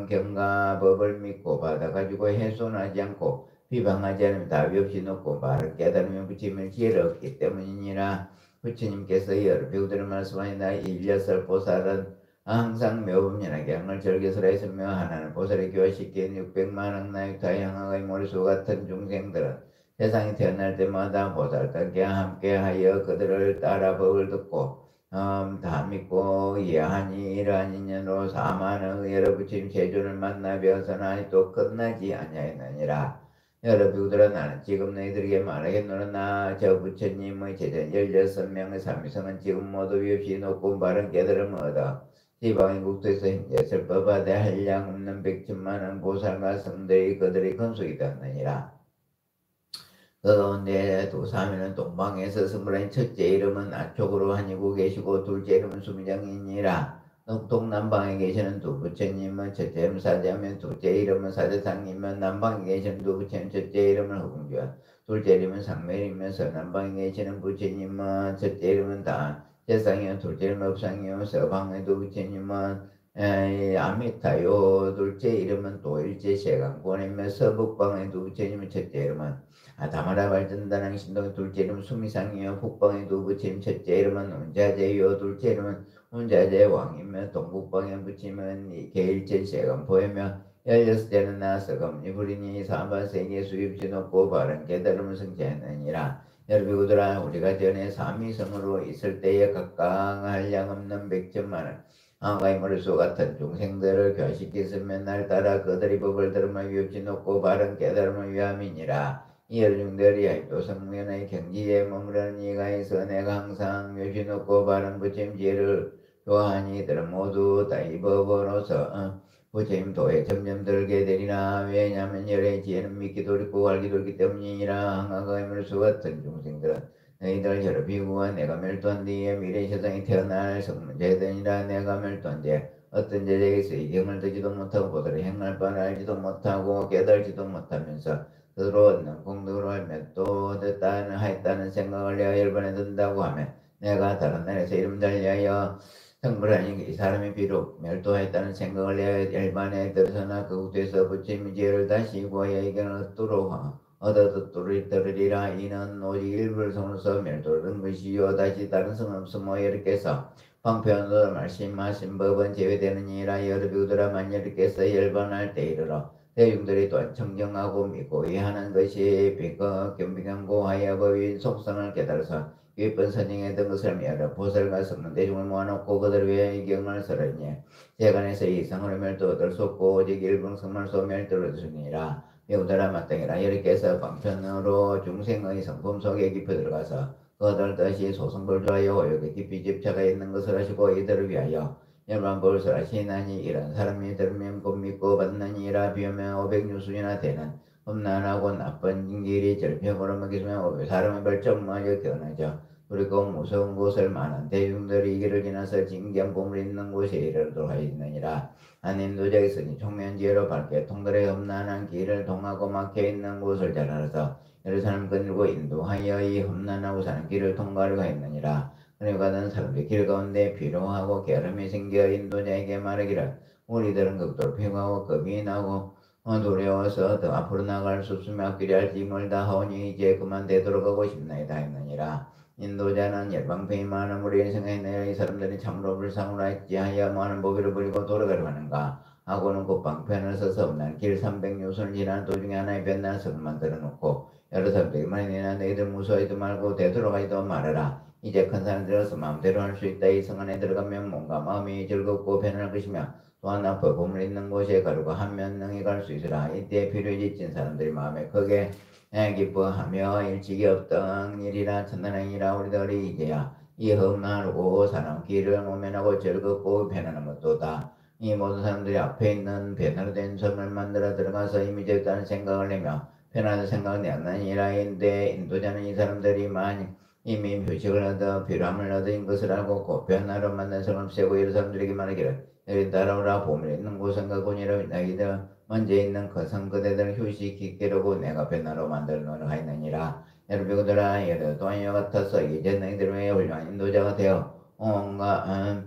Speaker 1: 경가법을 믿고 받아가지고 훼손하지 않고 비방하지 않으면 답이 없이 놓고 말을 깨달으면 부처님의 지혜를 얻기 때문이니라. 부처님께서 여러 배우들을 말씀하시나 16보살은 항상 묘법연하게 향을 즐겨서라 했으며 하나는 보살이 교화시킨 600만 학나육타 향하의 몰수 같은 중생들은 세상에 태어날 때마다 보살들과 함께하여 그들을 따라 법을 듣고 다 믿고 이해하니 이러한 인연으로 사만의 여러 부처님 세존을 만나 배워서나니 또 끝나지 아니하였느니라. 여러 배우들아 나는 지금 너희들에게 말하겠노라. 나 저 부처님의 제자 16명의 삼위성은 지금 모두 없이 높고 바른 깨달음을 얻어 지방의 국토에서 현재 설법하되 한량 없는 백천만원 보살과 성들이 그들의 건속이 되었느니라. 그 가운데 두 사미는 동방에서 승불한 첫째 이름은 아촉으로 하니고 계시고 둘째 이름은 수미장이니라. 동남방에 계시는 두 부처님은 첫째 이름 사자면 둘째 이름은 사자상이면 남방에 계시는 두 부처님 첫째 이름은 허공주와 둘째 이름은 상멸이면서 남방에 계시는 부처님은 첫째 이름은 세상에 둘째는 업상이요 서방에도 부처님은 아미타요 둘째 이름은 도일제 세강권이며 서북방에도 부처님은 첫째 이름은 다마라 발전다랑 신동 둘째 이름은 수미상이요 북방에도 부처님 첫째 이름은 운자제요 둘째 이름은 운자제 왕이며 동북방에 부처님은 계일제 세강포이며 16대는 나서금 이불이니 사바세계 수입지 높고 바른 깨달음을 성취하느니라. 여러분들아 우리가 전에 삼위성으로 있을 때에 각각 한량 없는 백천만을 한가의 머릿수 같은 중생들을 교식했으면 날 따라 그들의 법을 들으며 위협지 높고 바른 깨달음을 위함이니라. 이 열중들이 할도 성면의 경지에 머무르는 이가 있어 내가 항상 묘시 높고 바른 부침지혜를 교하니 이들은 모두 다 이 법으로서 부처님 도에 점점 들게 되리라. 왜냐하면 열의 지혜는 믿기도 어렵고 알기도 어렵기 때문이니라. 항아가 이물수 같은 중생들은 너희들 혀를 비구와 내가 멸도한 뒤에 미래 세상에 태어날 성문제되니라. 내가 멸도한 뒤에 어떤 제자에게서 이 경을 듣지도 못하고 보더라 행할 바를 알지도 못하고 깨달지도 못하면서 스스로 얻는 공덕으로 하며 또 듣다는 하였다는 생각을 내가 열번에 든다고 하면 내가 다른 나라에서 이름 달리하여 성불하니 이 사람이 비록 멸도했다는 생각을 내 일반에 들어서나 그곳에서 부처님의 지혜를 다시 구하여 이견을 얻어듣도록 이는 오직 일부를 성으로서 멸도를 것이요 다시 다른 성 없으므로 여러께서 방편으로 말씀하신 법은 제외되느니라. 여러분들아 만여러께서 열반할 때 이르러 대중들이 또한 청정하고 믿고 이해하는 것이 겸비경고하여 법인 속성을 깨달아서 기쁜 선행에 든 것을 미하라. 보살과 성문 대중을 모아놓고 그들 위해 이 경을 설하니 세간에서 이성을 멸도 얻을 수 없고 오직 일분성만소 멸도를 얻으니라. 배우더라 마땅이라. 여러께서 방편으로 중생의 성품 속에 깊이 들어가서 그들 뜻이 소승을 좋아하여 오욕에 깊이 집착하 있는 것을 하시고 이들을 위하여 열반벌을 하시나니 이런 사람이 들으면 곧 믿고 받느니라. 비오면 500유순이나 되는 험난하고 나쁜 길이 절벽으로 먹이시면 사람의 벌점마저 견하죠. 그리고 무서운 곳을 많은 대중들이 이 길을 지나서 진기한 보물 있는 곳에 이르도록 하였느니라. 아닌 도적이 있으니 총면지혜로 밝게 통들의 험난한 길을 통하고 막혀있는 곳을 잘 알아서 여러 사람 거느리고 인도하여 이 험난하고 사는 길을 통과하려고 했느니라. 그리고 가는 사람들이 길 가운데 피로하고 게으름이 생겨 인도자에게 말하기를 우리들은 극도로 피곤하고 겁이 나고 두려워서 더 앞으로 나갈 수 없으며 앞길이 할지 멀다 하오니 이제 그만 되돌아가고 싶나이다 했느니라. 인도자는 열방편이 많은 무리를 생각하여 이 사람들이 참으로 불상으로 할지 하여 많은 보기를 버리고 돌아가려 하는가 하고는 곧 방편을 서서 없는 길 300요선을 지나는 도중에 하나의 변난 성을 만들어 놓고 여러 사람들이 말하니라. 너희들 무서워하지도 말고 되돌아가지도 말아라. 이제 큰 사람들어서 마음대로 할 수 있다. 이 성 안에 들어가면 몸과 마음이 즐겁고 편안할 것이며 또한 앞에 보물 있는 곳에 가려고 하면 능히 갈 수 있으라. 이때 필요에 지친 사람들이 마음에 크게 기뻐하며 일찍이 없던 일이라 천난행이라. 우리들이 이제야 이 험난하고 사람 길을 모면하고 즐겁고 편안한 것도다. 이 모든 사람들이 앞에 있는 변화로 된 섬을 만들어 들어가서 이미 됐다는 생각을 내며 편안한 생각을 내었느니라. 인데 인도자는 이 사람들이 이미 휴식을 얻어 비람을 얻은 것을 알고 곧 변화로 만든 성을 세고 이런 사람들에게 말하기를 너희 따라오라. 보물 있는 곳은 그곳이라. 너희들 먼저 있는 그 성 그대들 휴식시키려고 내가 변화로 만들어 놓으려 하였느니라. 여러분들아 여러 또한 이와 같아서 이제 너희들 외에 훌륭한 인도자가 되어 온갖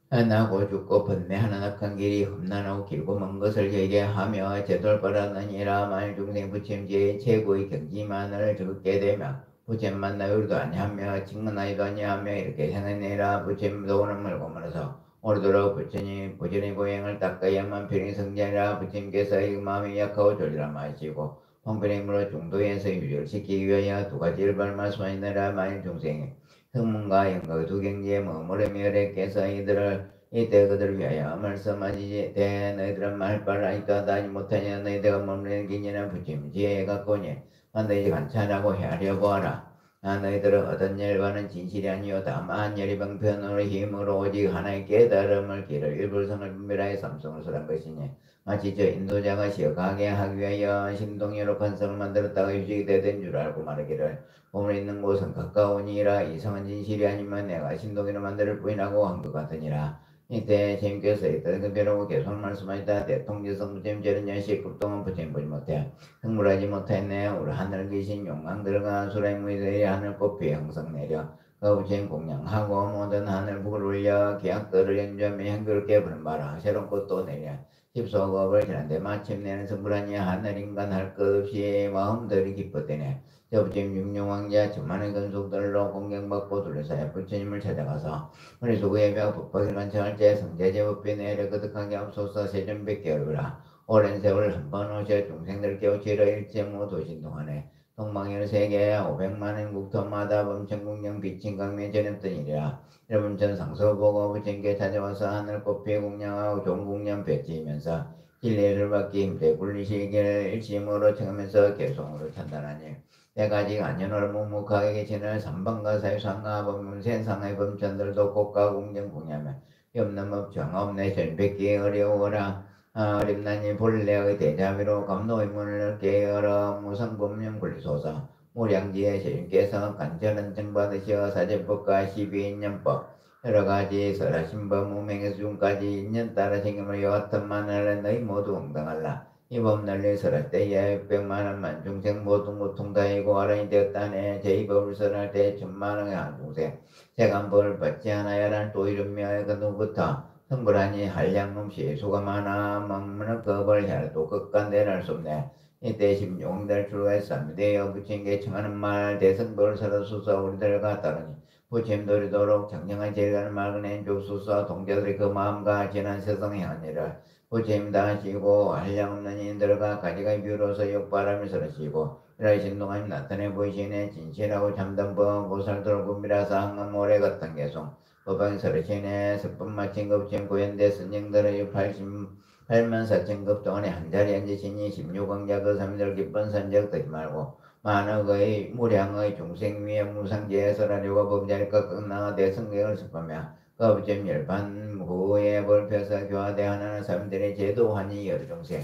Speaker 1: 나고 죽고 번뇌하는 악한 길이 험난하고 길고 먼 것을 얘기하며 제돌바라느니라. 만일 중생 부처님지의 최고의 경지만을 적게 되며 부처님 만나 우리도 아니하며 직문하지도 아니하며 이렇게 생각내라. 부처님도 오는 물고 멀어서 오르도록 부처님 부처님 고행을 닦아야만 편히 성장이라. 부처님께서 이 마음이 약하고 졸리라 마시고 형편의 힘으로 중도에서 유지를 시키기 위하여 두 가지를 말씀하시느라. 만일 중생이 성문과 영과 두 경지에 머무르며 여러께서 이때 그들을 위하여 말씀하시지 대 너희들은 말 바를 아니까 다하지 못하냐. 너희들가 머무르는 기니는 부처님 지혜에 갖고니 너희들 관찰하고 헤아려 보아라. 너희들은 어떤 열과는 진실이 아니요 다만 열이방편으로 힘으로 오직 하나의 깨달음을 길을 일불성을 분별하여 삼성을 설한 것이니 마치 저 인도자가 시어가게 하기 위하여 신동여로 관성을 만들었다가 유식이 되된 줄 알고 말하기를 보물 있는 곳은 가까우니라. 이성은 진실이 아니면 내가 신동이로 만들을 부인하고 한 것 같으니라. 이때 주님께서 이때 급여라고 계속 말씀하시다. 대통지성 부처님 저런 연식 급동은 부처님 보지 못해 흥물하지 못했네. 우리 하늘 계신 용광들과 수라의 무의들이 하늘 꽃피 형성 내려 거부진 공양하고 모든 하늘 북을 올려 계약들을 연주하며 향기롭게 부른 바라. 새로운 꽃도 내려 집소업을 지난데 마침내는 성불하니 하늘 인간 할 것 없이 마음들이 기뻐되네. 저부진 육룡왕자 천만의 근속들로 공경받고 둘러싸여 부처님을 찾아가서 머릿속 예배와 법박을 간청할 때 성제제 법비 내려 거듭하게 앞서서 세전백개 얼굴아. 오랜 세월 한 번 오셔 중생들 깨우치러 일체 모두 신동하네. 동방열 세계 500만원 국토마다 범천공경 비친 강매 전했더니라. 여러분 전 상소보고 부처님께 찾아와서 하늘 꽃피 공양하고 좋은 공양 배치이면서 진리를 받기 힘대 굴리시기를 일심으로 청하면서 개성으로 찬단하니. 내가 아직 안연을 묵묵하게 계시는 삼방과 사유상하 범세상의 범천들도 꽃과 공경 공양하며 염남업 정없네 전백기 어려워라. 어림나니 본래의 대자비로 감노의 문을 깨어러 무상법령 굴리소서. 무량지의 세님께서 간절한 정받으시어 사제법과 12인연법 여러가지 설하신법 무명의 수중까지 인연 따라 생김을 여하튼 만을 너희 모두 응당할라. 이 법 널리 설할 때에 600만원만 중생 모두 고통다이고 아랑이 되었다네. 제 이 법을 설할 때 1000만원의 한 중생 세간법을 받지 않아야란 또 이르며 그 누구부터 성불하니 한량없이 수가 많아 막문을 겁을 해도 끝과 내날 수 없네. 이때 심용들 출가했사니다. 되어 부처님께 청하는 말 대성불을 설하소서. 우리들과 따르니 부처님도 이르도록 정정한 제일가는 말은 주소서. 동자들이 그 마음과 지난 세상에 하니라. 부처님 다 하시고 한량없는 이들과 가지가 비로소 욕바람을 설하시고 이러신 동안 나타내 보이시네. 진실하고 참담법 보살도록 구미라서 항암 오래 같은 개송 법왕 설하시네. 석법 마친 급진 고현대 선정들의 88만 4천급 동안에 한자리에 앉으시니 16왕자 그 삼들 기쁜 선적 듣지 말고 만억의 무량의 중생 위에 무상제에 설하려고 법자리가 끝나 대성경을 습하며 거부점 열반 후에 벌펴서 교화대하는 사람들의 제도하니 여러 중생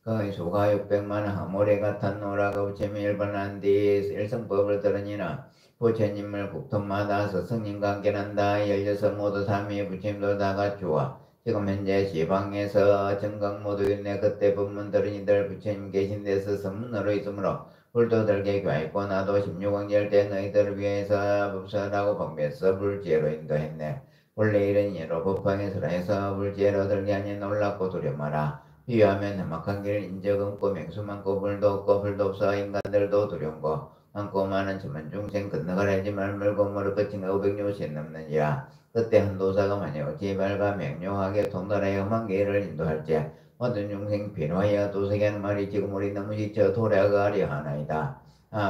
Speaker 1: 거의 수가 600만 하모래 같은 노라 거부점이 열반한 뒤 일성법을 들으니나 부처님을 국토마다 스승님과 함께난다. 16 모두 삼위 부처님도 다 갖추어 지금 현재 시방에서 정각 모두 있네. 그때 법문 들은 이들 부처님 계신 데서 선문으로 있으므로 불도 들게 교하였고 나도 16왕절 때 너희들을 위해서 법설하고 방배서 불제로 인도했네. 원래 이런 예로 법방에서 해서 불제로 들게 하니 놀랍고 두려워하라. 비유하면 험악한 길 인적 없고 맹수 많고 불도 없고 불도 없어 인간들도 두려운고 많고 많은 천만 중생 건너가라 하지 말고 무릎 끝인 500요신 넘느니라. 그때 한 도사가 만약 제발과 명료하게 통달하여 험한 길을 인도할지 모든 중생 필요하여 도사에게 하는 말이 지금 우리 너무 지쳐 돌아가려 하나이다.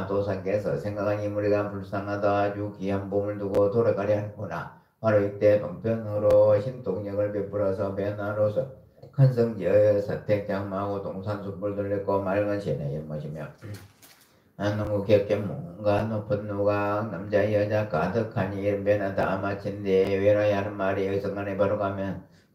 Speaker 1: 도사께서 생각하니 우리가 불쌍하다. 아주 귀한 몸을 두고 돌아가려 하는구나. 바로 이때 방편으로 신동력을 베풀어서 변화로서 큰 성지의 사택장마하고 동산숲을 들렸고 맑은 시내에 모시며 너무 겹게 뭔가 높은 누각 남자 여자 가득하니 이른배는 다 마친 뒤 외라야 하는 말이 의성간에 바로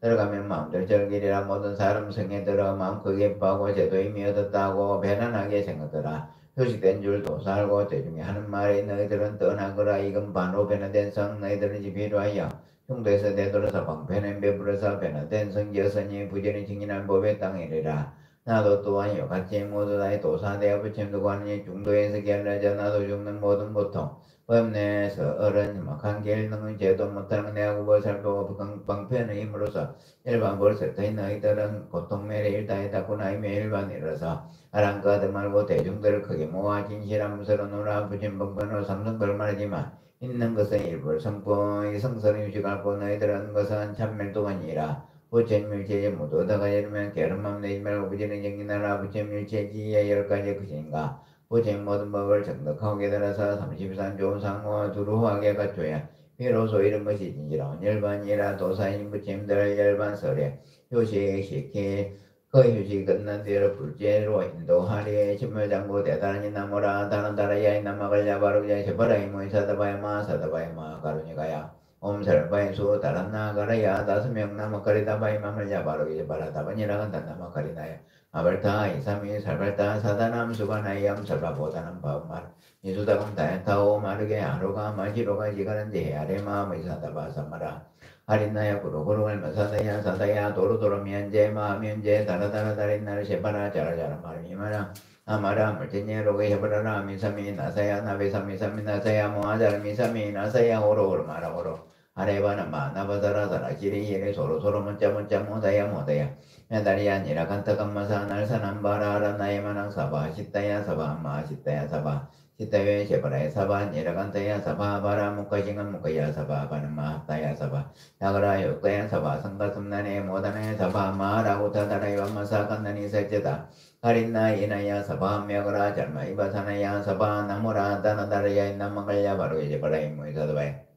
Speaker 1: 들어가면 마음들 절길이라. 모든 사람 성에 들어 마음 크게 파고 제도 이미 얻었다고 배난하게 생각더라. 표식된 줄도 살고 대중에 하는 말이 너희들은 떠나거라. 이건 반로 변화된 성 너희들은 필요하여 중도에서 되돌아서 방편에 베풀어서 변화된 성지였으니 부전히 증인한 법의 땅이리라. 나도 또한 이같이 모두 다의 도사되어 부처님도 관이 중도에서 결려져 나도 죽는 모든 고통 법내에서 어른 험악한 길 능의 제도 못하는 내하고 벌살도 방편의 힘으로서 일반 벌살터인 너희들은 고통매래 일다에 닿고 나이며 일반이라서 아랑가드 말고 대중들을 크게 모아 진실한 무서로 놀아 부처님 방편으로 삼성걸 말하지만 있는 것은 일부 성품의 성설을 유지하고 너희들은 것은 참멸도가니라. 부처님일체에 모두 얻어가 이르면 게으름만 내지 말고 부지는 정진하라. 부처님일체 지혜 10가지 것인가. 부처님 모든 법을 정덕하고 깨달아서 33 좋은 상호와 두루하게 갖춰야 비로소 이런 것이 진지라운 열반이라. 도사인 부처님들 열반설에 휴식시키 그 휴식이 끝난 뒤로 불제로 인도하리. 신물장구 대단히 나무라. 다른 나라야이 남막을 야바르게 제바라이 모이사다바야마 사다바야마 가루니가야 옴살바이수 다란나 가라야 5명 나마카리다바이 맘을 야바르게 바라다바니라간 단나마카리나야 아발타 이삼이 살발타 사다남 수바나이암 살바보다남 바우말 미수다금 다야타오 마르게 아로가 마지로가 지가란지 아레마 미사다바 삼마라 하린나야 구로구로갈 마사다야 사다야 도로도로 미안제 마미안제 다라다라 다린나를 셰바라 자라자라 마르미마라 아마라 물진예 로게 셰바라라 미사미 나사야 나베사미사미 나사야 모아자라 미사미 나사야 오로오로 마라 오로 아레바나 마나바다라다라 지리예레 소로소로 문자 모다야 모다야 야다리야 니라간타 감마사 날사남바라라 나이마낭 사바 시타야 사바 마 시타야 사바 시타웨 셰바라야 사바 니라간타야 사바 바라 무카징은 무카야 사바 바나마 타야 사바 야가라 요가야 사바 상가슴나네 모다네 사바 마라고 타다라야 마사 간나니 세제다 하린나 이나야 사바 мя가라 잘마 이바사나야 사바 나무라 다나다라야 나마갈야 바로 이제 바라이 모이사다바야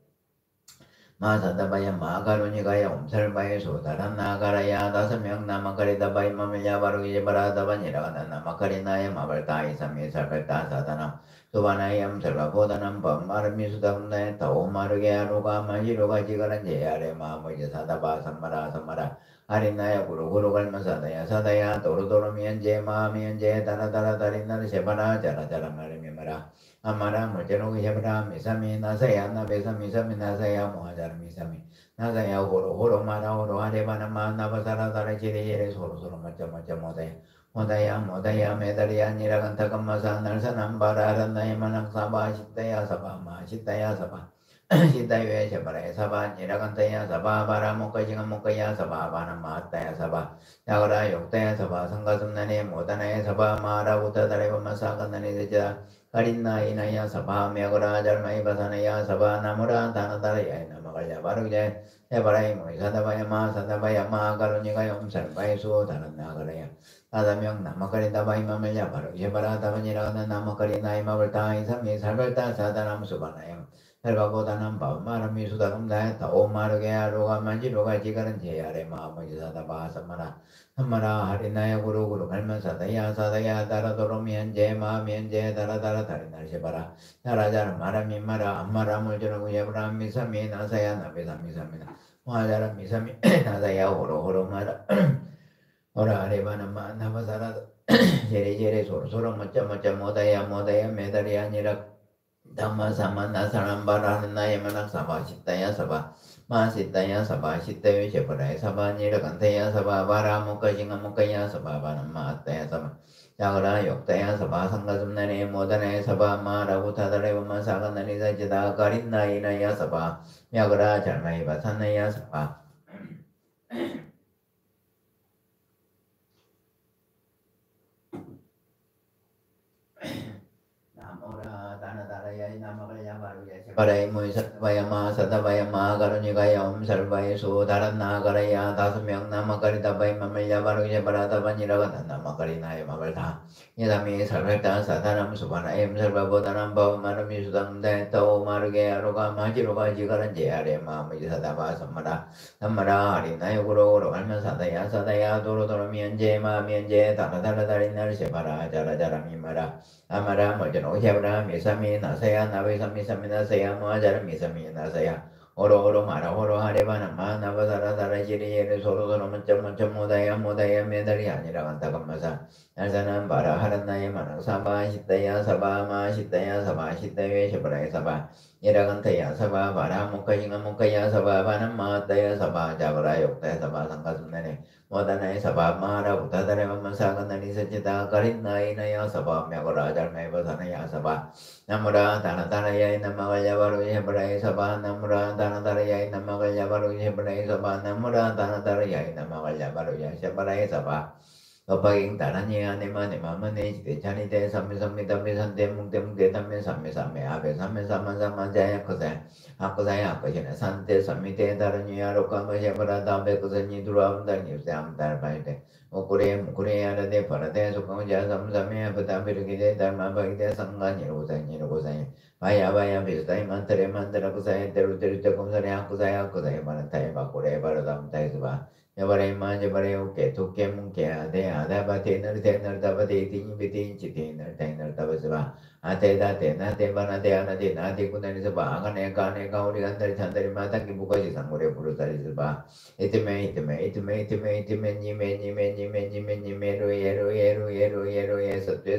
Speaker 1: 마사다바야 마가로니가야 옴살바에 소다란 나가라야 5명 나마카리다바이 마밀야 바로기제 바라다바니라가나 나마카리나야 마발타이 삼미살발타 사다남 소바나이암 살바보다남 밤마르미수다분나에 타오마르게 아로가 마지로가 지가란제 아레 마모이제 사다바 삼마라 아린나야 구로구로갈마사다야 사다야 도로도로 미연제 마미연제 다라다라 다린나르 셰바라 자라자라 마르미마라 아마라 물제로그 셰바라 미사미 나사야 나베사미사미 나사야 모하자라 미사미 나사야 호로 마라 호로 아레바나 마나바사라다라 지레예레 소로소로 마짜마짜 모다야 메다리야 니라간타 감마사 날사남바라란나야 마낙사바 시타야 사바 마 시타야 사바 시타유에 셰바라에 사바 니라간타야 사바 바라 모카징아 모카야 사바 바나 마타야 사바 야가라 욕타야 사바 상가슴나네 모다나야 사바 마라 우타다레 바마사 간나네 세자 가린나 이나야 사바 메거라 잘마이 바사나야 사바 나무라 다나다라야 나마갈야 바르게 셰바라이 모이사다바야 마 사다바야 마 가로니가 용살바이 수 다란나가라야 5명 나마카리다바이 마멜야 바로 셰바라 다바니라가나 나마카리나이 마발타이 삼미 살발타 사다남 수바나야 살바보다는 바마람이 수다금다에 타오마르게 아로가 만지로가 지가는 제야레 마아모지 사다바 삼마라 하리나야 구루구루 갈면 사다야 다라도로 미연제 마미연제 다라다라 다리날 셰바라 자라자라 마라미 마라 암마라 물주르구 예브라 미사미 나사야 나베사미사미나 모하자라 미사미 나사야 호로호로 마라 오라 아레바나 마나바사라 제레제레 소로소로 멋져 모다야 메다리야 니라 담마사만나 사람바라는 나의 만학 사바 시타야 사바 마시타야 사바 시타유 셰바라야 사바 니라간타야 사바 바라 무카징아 무카야 사바 바나 마타야 사바 야가라 욕타야 사바 상가슴나네 모다네 사바 마라고 타다레 마사간나니 사지다 가린나이나야 사바 야가라 잘마이 바사나야 사바 바라이 무이사바야 마 사다바야 마 가로니가야 옴살바이 수 다란 나가라야 5명 나마카리다바이 마멜야 바로게 바라다바니라가 나마카리나야 마발다 이삼이 살발다 사다남 수바나이 음살바보다남 바우마르미 수담데 타오 마르게 아로가 마지로가 지가란제 아레 마무지 사다바 삼마라 아리나요 구로구로 갈면 사다야 도로도로 미연제 마미연제 다라다라 다리날 셰바라 자라자라 미마라 아마라 멀전 오샤브라 미사미 나사야 나베사미사미 나사야 모아자라 미사미 나사야 오로오로 마라 호로 하레바나 마나바사라 다라지리예레 소로소로 문자 모다야 메달이 아니라 간다감마사 날사는 바라 하란나의 마낭 사바 시타야 사바 마 시타야 사바 시타유에 셰바라에 사바 이라간타야 사바 바라 무카징아 무카야 사바 바는 마타야 사바 자바라 욕타야 사바 상가슴나네 모다나의 사바 마라 우타다레 만사간나니 서지다 가린나이나야 사바 мя가라 잘마이 바사나야 사바 나무라 다나다라야 나마갈야 바로 셰바라에 사바 나무라 다나다라야 나마갈야 바로 셰바라에 사바 나무라 다나다라야 나마갈야 바로 셰바라에 사바 어파깅 다라니야 네마네마마네 지대 자니대 삼메삼메 담메산대 뭉대뭉대 담메 삼메삼메 아베 삼메삼만삼만자야 커세 아커사야 아커시네 산대 삼미대 다라니야 로카마셰바라 담베 커세니 두라암다니 세 바이데 오쿠레 아라데 파라데 소강자 삼삼메 아바담베르기데 달마바기데 상가니로사니 바야 비스타이 만타레 만타라 커사야 데루데루데 콤사레 아커사야 마나타이 바코레 바라담타이스바 bare manje bare uke tuke munke ade adaba tener tener daba de tin bitin chitener tener daba seba ate da te na te bana te ana te na te kunani seba agane kane kauri andari chandari mata ki bukaji sangure purutari seba itime ni me ru ye satve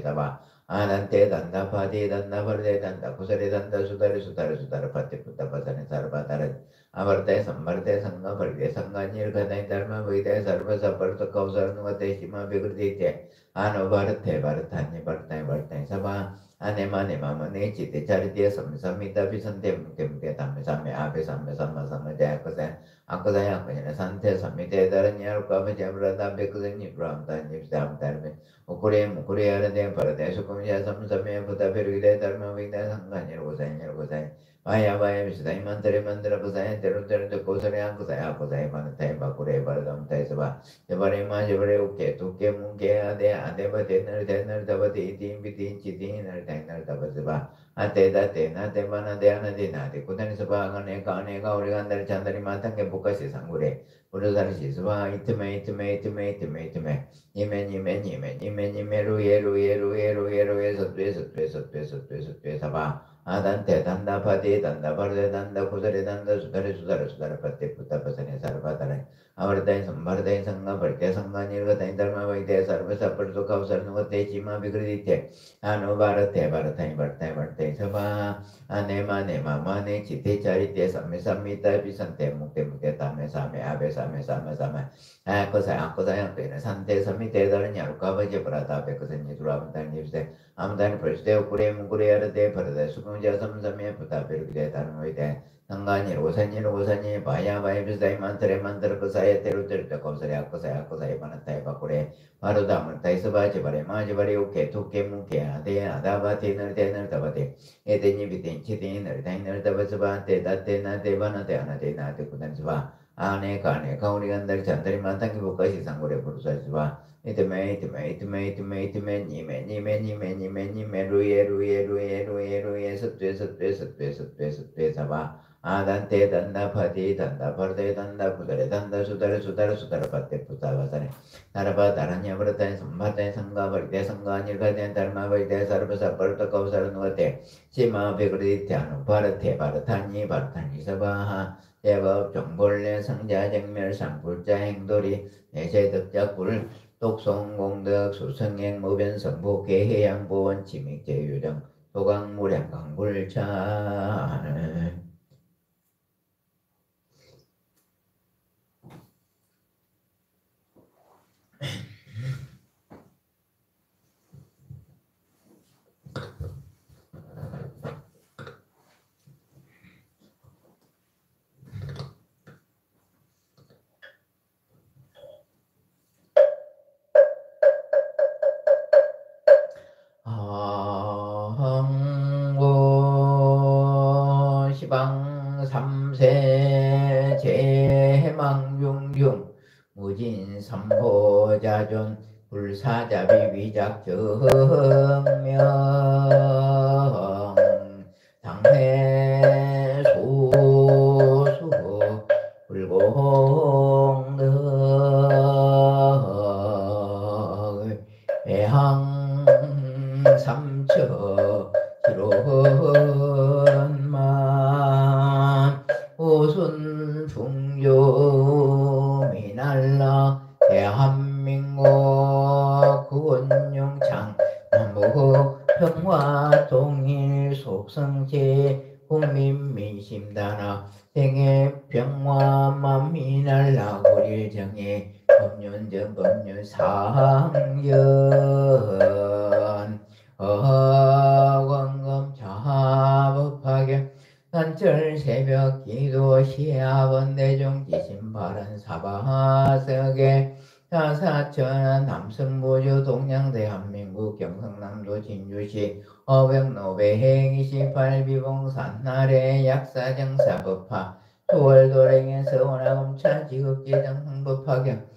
Speaker 1: saba anante danda padi danda varde danda kusare danda sudare pati putta pasane sarva tare Avartaya samvartaya sangha vartaya sangha nirghataya dharma vaidaya sarva saparta kausarnuvate shima vikriti ano vartaya sabha anema mane chitte charite samita visante mukte tamme samme ape samme jaya akasaya akasaya sante samite dharanya rukava javrata vikasani pramta nipsam dharme mukure arade paradaya sukamya samsame puta virgide dharma vaidaya sangha nirghataya Vaya Vishdai Mandra Pasaya Teru Kosaya Kusaya Manataya Bakure Baradam Taisaba Jabarema Uke Tuke Munke Adeva Tener Tabati Tim Bitin Chitin Tabasiba Ateda Tena Temana Deana Dinati Kutan Sabagane Kane Gaurigandar Chandari Matanke Bukasi Sangure Purusar Shisva Itime Nime Ru Satve Saba Adante danda pati danda parde danda kusare danda sudare pati puta pasane sarvatare avartaya samvartaya sangha partya sangha nirvataya dharma vaidya sarva sapar sukha sarnuvate chima vigridite ano vartaya sabha anema mane chitte charite samme pisante mukte tame same abe same akosaya pene sante samite dharanya rukavaje pratape kusanye duravantani nivse Amdan Prajde Ukure Mukure Arade Parade Sukumja Samsame Puta Pirgide Dharmavite Sangani Rosani Baya Visdai Mantra Pasaya Teru Akosaya Panatai Bakure Maruda Mantai Sabaji Bare Majibari Uke Tuke Muke Ade Adavati Nertener Tabate Edeni Vitin Chitin Nertainer Tabasabate Date Nate Vanate Anate Nate Kudansva Ane Kane Kauri Andar Chandari Matangi Bukashi Sangure Purusasva itime nime ruye satve sava adante danda pati danda parte danda sudare pate putavasane narva daranya vrata sambhata sangha vartya sangha nirghatya dharma vaidya sarva saparta kausarnuvate sima vigrityanu bharatani sabaha 대법 정벌례 성자 정멸 상불자 행돌이 내세득자 독성공덕 수성행 무변성부 개해양보원 지믹제유정 소강무량 강불차 시방 삼세 제해망중중 무진삼보자존 불사자비 위작정명 당해소수 불공덕 배항 삼처 기론만 오순 중조 미날라 대한민국 구원용창 남북 평화 통일 속성제 국민민심단화 생애 평화 만미날라 구일정에 법륜정 법륜상연 어광금 자법하게 산철 새벽 기도 시합원 대중 지신 바른 사바석에 사사천 남승보주 동양 대한민국 경상남도 진주시 어백노배 행이시 발비봉산 나래 약사정사법화 초월도랭에서 원화검차 지극제정상법화경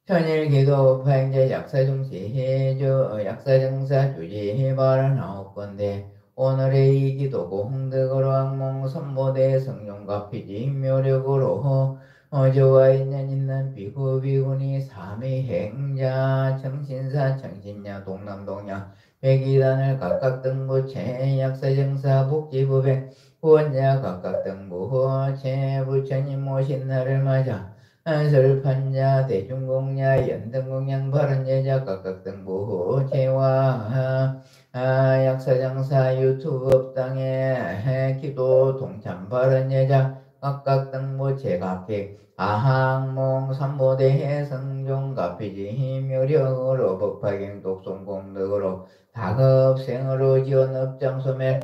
Speaker 1: 천일기도 파행제 약사중시해주 약사정사 주지 발언 9건데 오늘의 이기도 공덕으로 악몽 선보대 성룡과 피지 묘력으로 어조와 인연 있는 비구 비구니 삼위행자 청신사 청신야 동남동양 백이단을 각각 등부체 약사정사 복지부백 후원자 각각 등부 제부처님 오신 날을 맞아 안설판자 대중공야 연등공양 바른예자 각각 등부 제와 약사장사 유튜브 업당에 기도 동참 바른예자 각각 등부 제각기 아항몽 삼보대해 성종 가피지 묘력으로 법화경 독송공덕으로 다급생으로 지원 업장소멸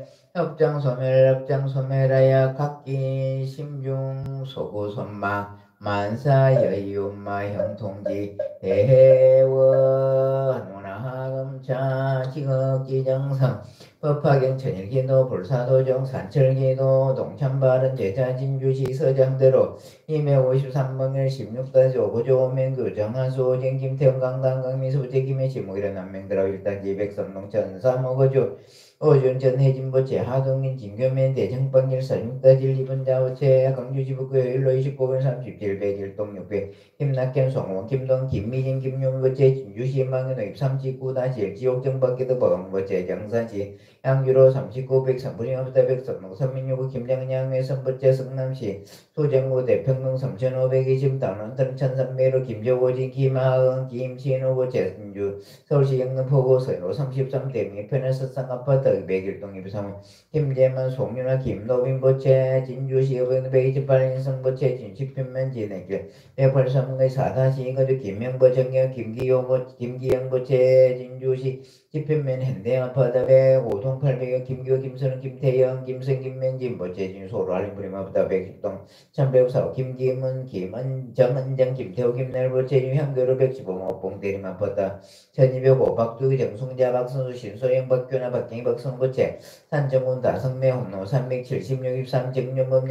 Speaker 1: 각기 심중 소구선망 만사여의운마 형통지 대해원 문화금차 직업지정성 법화경 천일기도 불사도정 산철기도 동참바른 제자진주시 서장대로 253번일 16다시 5구조 오명규 정한수 오진 김태훈 강당 강미수 제김의 지목이라는 한명들하고 일단지 백선동 전사모거주 오준 전해진보체 하동인 진교면 대정방일 46다지 2분자오체 강주지부구 일로 29분 37 100일 동육배 김낙현 송원 김동 김미진 김용보체 진주시 망연 39다시 지옥정밖에도 버강보체 정산시 양주로 39 103분이업다 백선동 선민유구 김장양의 선보체 성남시 소정구 대평동 3520 당원등 1300로 김조고진 김하은 김신호고 재순주 서울시 영등포구 서로 33대 편에서 쌍아파트 101동 입성 김재만 송윤아 김노빈 보채 진주시 의원 128 인성보채 진식편면 진행길 183의 4다시 거주 김명보 정경 김기영 보채 진주시 지편면 현대아파트 105동 800여 김규 김선우 김태영 김성 김men진 보채 진소로 알림부리마부터 110동 1104 김기문 정은정 김태호 김날보 제주 향교로 115모 봉대리마포다 1205 박두기 정승자 박선수 신소영 박균아 박경희 박성보채 산정군 다성매 홍로 376 23 정윤범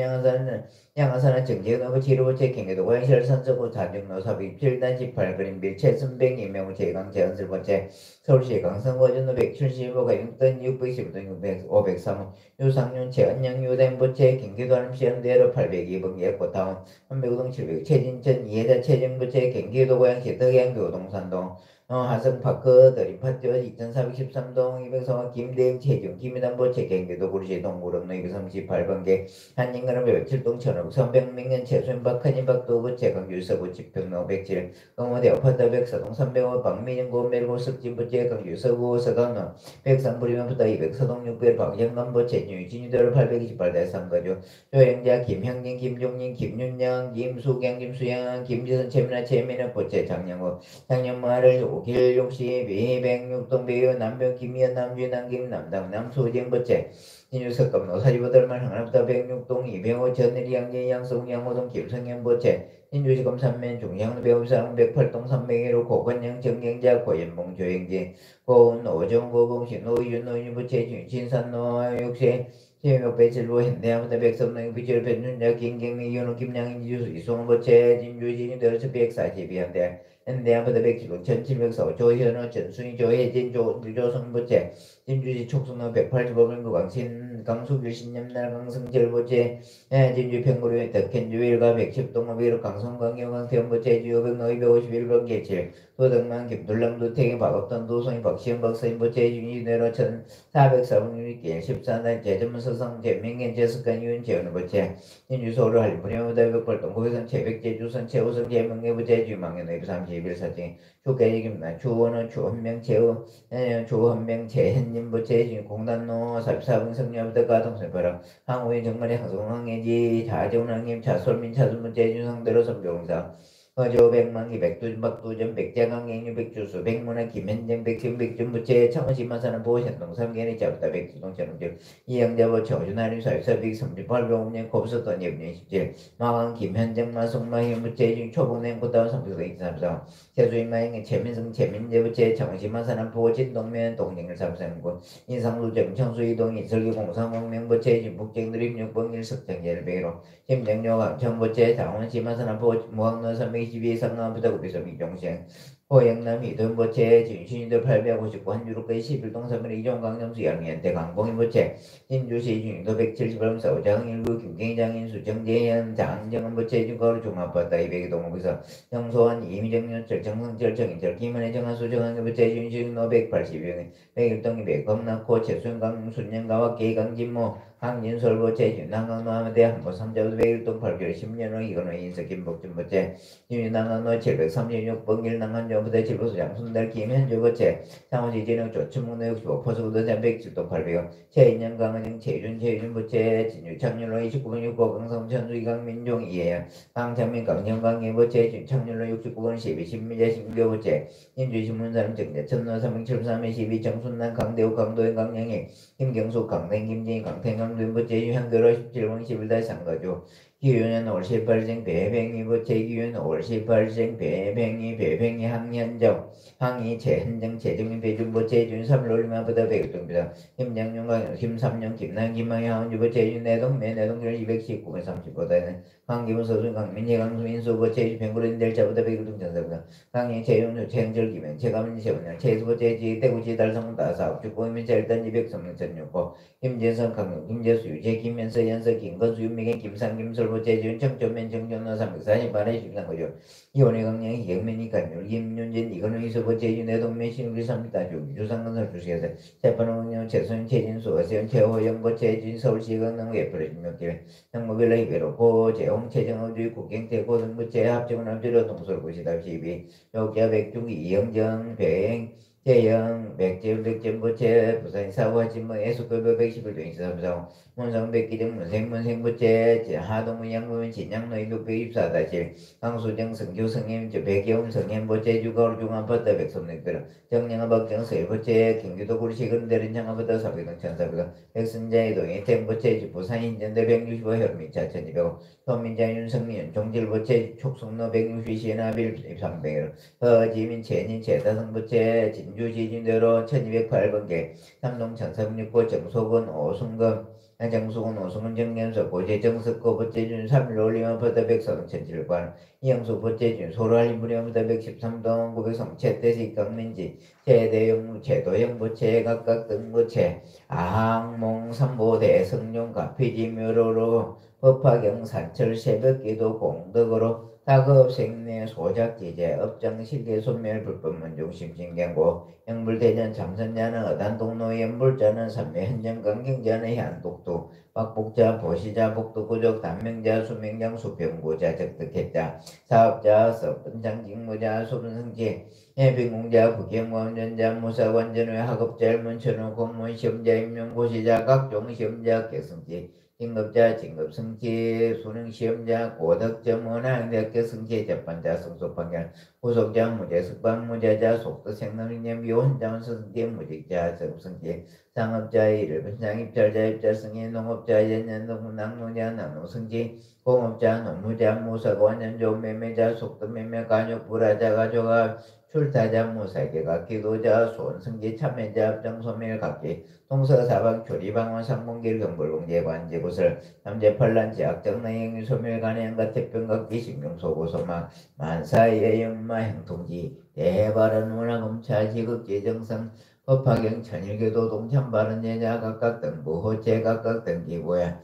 Speaker 1: 양화산은 정재근하고 지로보채 경기도 고양시를 선서구 자정로 427단 18 그린빌 최순백 이명우 제강 재현슬보채 서울시 강성고전로 175가 6단 615단 503 유상윤 최은영 유댕보채 경기도 한시현대로 802번 예포타운 한백우동 700 최진천 이해자 최정부채 경기도 고양시 덕양교 동산동 하성파크 드림파트 2413동 204번 김대영 최중 김이단보채 경기도 구리시 동구릉로 238번개 한인가람 107동 천옥 선백명년 최순박 한인박도부채 강주서부 지평로 107 응원대 아파트 백사동 305 박민영 고멜고 습진부채 강주서구 서강로 103부리면부터 200서동 600 방정남보채 진유도로 828대 3거주 조영자 김형진 김종민 김윤영 김수경 김수영 김지선 최민아 최민아 보채 장영호 장년마을 5길 62 106동 배우 남병 김희연 남주남 김남당 남수정 보채 진유석검 노사지보들만 항남부터 106동 이병호 전일이 양재 양성 양호동 김성현 보채 진주시검 삼면 중량 배우상 108동 301호 고건영 정경자 고연봉 조영진 고은 오정고 봉신 노이윤 노인부채 진산노 육세 제목배칠로 현대아부터 백성능 비주얼 변준자 김경미 이현우 김양인 지수 이송보채 진주진이 더러서 142 현대아부터 백칠로 1704 조현우 전순이 조혜진 조성보채 진주시 촉순호 185명 강신 강수규 신념날 강성절보채 진주 평구리 덕현주일가 110동 5 강성강경강 태원보채 주요병 너희 151번 개칠 도덕만 김둘랑 도택이 박업던 도성이 박시현 박서인보채 jun이내로 1404번 14날 제전문서성 제명견 제석관 유인 재원보채 진주소를 할부녀무다 백발동 고회선 채백제 주선 최우선 제명계부채 주망현 31 사증 주계직입니다. 주원은 주헌명 최우 주헌명 재현님보채 공단노 44분 성녀부터 가동선파랑 항우인 정말의 항성항해지 자정항님 자솔민 차순문제 준성대로 선병상 어조 백만기 백두준 박두전 백장강 갱유 백주수 백문화 김현정 백신 백준부채 창원시마사는 보현동 삼계리 잡다 백수동 전웅절 이영자보 청주나림 사육사백 38병업년 곱석던 예분년 17 마왕 김현정 마송마 현부채 중 초봉냉 고다운 성평도 234 세수인마행의 최민성 최민재부채 창원시마사는 보진동면 동행을 삼성군 인상루정 청수이동 인설기 공상공명부채 진북쟁드림 6번일 석정제를 배로 심정료강 청부채 장원시마사는 무항로 322 상남부터 구비섬 이종생 호영남 이동보채 진신이도 859 한주로까지 11동 3일 이종 강점수 양현대 강봉인보채 진주시 중도 170을 서장 일구 김경희 장인수 정재현 장정은 보채 주거로 종합바다 200동목에서 정소환 이미정윤철 정성철 정인철 김은혜 정한수 정한교보채 진신노 180명 101동 200 검나코 최수영 강순영가와 계강진모 강진설보 제주 남강노하면대 한보 3자도 101동 8개월 10년호 이건호 인석 김복준보채 김윤남강노 736번 길남강조부대 지부소 장순달 김현주보채 상호지진흥 조춘목노 65 포수부도 307동 800원 최인영 강은영 최준보채 진유창률로 29번 6고 강성천수 이강민종 이해영 강창민 강정강예보채 창률로 69번 12 신미자 신교보채 인주신문사람 정재 천노 373에 12 정순남 강대우 강도현 강영희 김경수 강땡 김진희 강태강 류보채 유현교로 17번 11달 상가조 기윤은 올 18생 배뱅이부 제기윤 올 18생 배뱅이 항현정 항이 재현정 재정민 배준보 제준 3일 올리마보다 백동비다 김장윤 김삼룡 김남 김망희 하원주보 제준 내동매 내동결 219번 30보다는 강기문 서순 강민희 강수민 수보 제주 병구른 델자보다 백동 전사보다 강희 재용주 최영절 김현 최가민 최원영 최수보 제지 대구지 달성문 다사 주보이민 제일단 200성명 전육고 김재선 강용 김재수 유재 김현서 연서 김건수 윤미경 김상 김설보 제준 청조면 정정로 348에 실랑거죠 이원희 강령이 영면이 간율 김윤진 이건우 이수보 제준 내동면 신우리 3다주 주상건설 주식회사 재판원영 최소연 최진수 어세연 최호영보 제준 서울시 강릉 예프레진명기회 정모빌라 이베로고 재홍 최정호주의 국경대 고등부채 합정은 합주로 동설고시다 12 요기야 백중기 이영정 배행 재영 백제부채 부산 사고하지뭐 애수급여 111도 인사삼성 문성 백기정 문생부채 하동문 양무면 진양노인 624다실 강수정 성교 성임 백여운 성현부채 주거로 중앙버터 백섬nek들 정량아 박정 서일부채 경기도 구리시금 대른 양아버터 사비동 천사비동 백선자 이동이 템부채 부산 인전대 165 혈미차 1200원 현민자 윤성민 종질부채 촉성로 160 시나빌 300원 허지민 최닌 최다성부채 진주지진대로 1208번개 삼동 1306고 정소근 오승금 정수근 오승근 정년서 고재 정석고 보채준 3일 올리면 버터 백서동 1007관 이영수 보채준 소로알림 부리면부터 113동 900성 채대식 강민지 최대영 최도영 보채 각각 등보채 아항몽 삼보대 성룡 가피지 묘로로 법화경 산철 새벽기도 공덕으로 사급 생내 소작지제 업장 실계 소멸 불법문 중심신경고 영불대전 참선자는 어단동로 연불자는 삼매 현정 강경자는 현독도 박복자 보시자 복도구적 단명자 수명장 수평고자 적득했자 사업자 서분장 직무자 수분성지 예비공자 부경원전자 무사관전의 학업자 일문천후 공무원 시험자 임명고시자 각종 시험자 개성지 진급자, 진급성취, 수능시험자, 고득점, 원학대학교 성취, 재판자, 성소판결, 후속자, 무죄, 석방무죄자, 속도, 생명력, 미혼자, 성취, 무직자, 성취, 상업자, 일반장, 입찰자, 입찰성의, 농업자, 연연농, 낙농자, 낙농성취, 공업자, 농무자, 무사관, 연조, 매매자, 속도, 매매, 가족, 불화자, 가족아, 출타자, 무사계가, 기도자, 손성기, 참여자, 합정소멸, 각기, 동서사방, 조리방원, 상봉길, 경불봉제, 관제구설, 남제팔란지, 악정나영유, 소멸간행과 태평각기, 신경소고소망, 만사의 연마, 행통지, 대발언, 문화검찰, 지극지정성, 법화경, 천일교도, 동참발언, 예자, 각각 등부, 호재, 각각 등기고야,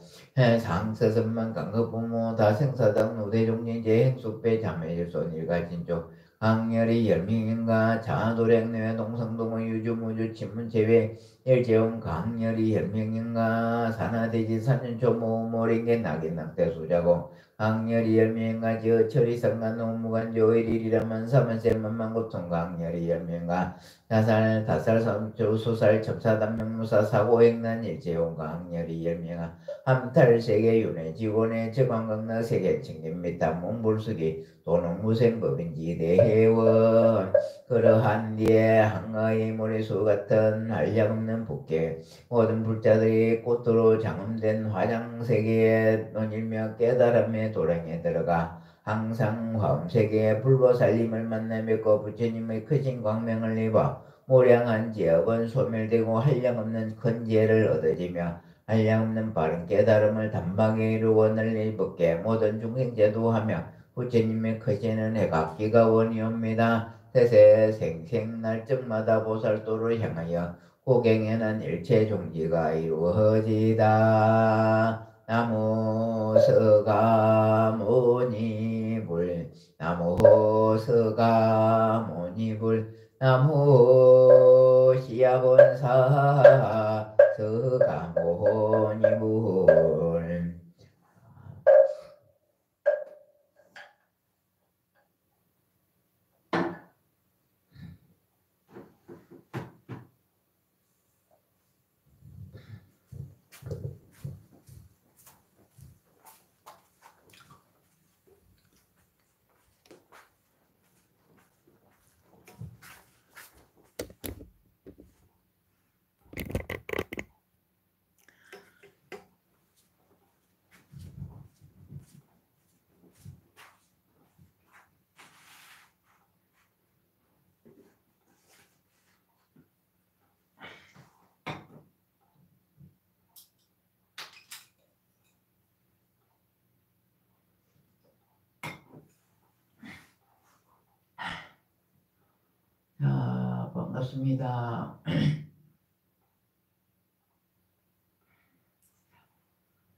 Speaker 1: 상서선만, 강급부모, 다생사당, 노대종진제, 행숙배, 자매질손, 일가진조, 강렬히 열명인가 자도량내외 동성동의 유주무주 친문제외 일제용 강렬히 열명인가 산하대지 산연초 모모링게 낙인낙대수자고 강렬히 열명인가 저철이 상간 노무관조 일일이라만 사만세만만 고통 강렬히 열명인가 자살 다살 삼초 소살 첩사단명무사 사고행난 일제용 강렬히 열명인가 함탈세계 윤회 지원의 제관광나 세계 칭김미타 몽불수기 도농무생법인지 대회원 그러한 뒤에 항아의 모래수 같은 한량없는 복개 모든 불자들이 꽃으로 장엄된 화장세계에 논일며 깨달음의 도량에 들어가 항상 화엄세계의 불보살님을 만나 뵙고 부처님의 크신 광명을 입어 모량한 지역은 소멸되고 한량없는 큰 지혜를 얻어지며 한량없는 바른 깨달음을 단박에 이루어 널리 벗게 모든 중생제도 하며 부처님의 크신 은혜가 기가 원이옵니다. 태세 생생날적마다 보살도를 향하여 고갱에는 일체 종지가 이루어지다. 나무 서가모니불 나무 서가모니불 나무 시야본사 서가모니불. 자, 반갑습니다.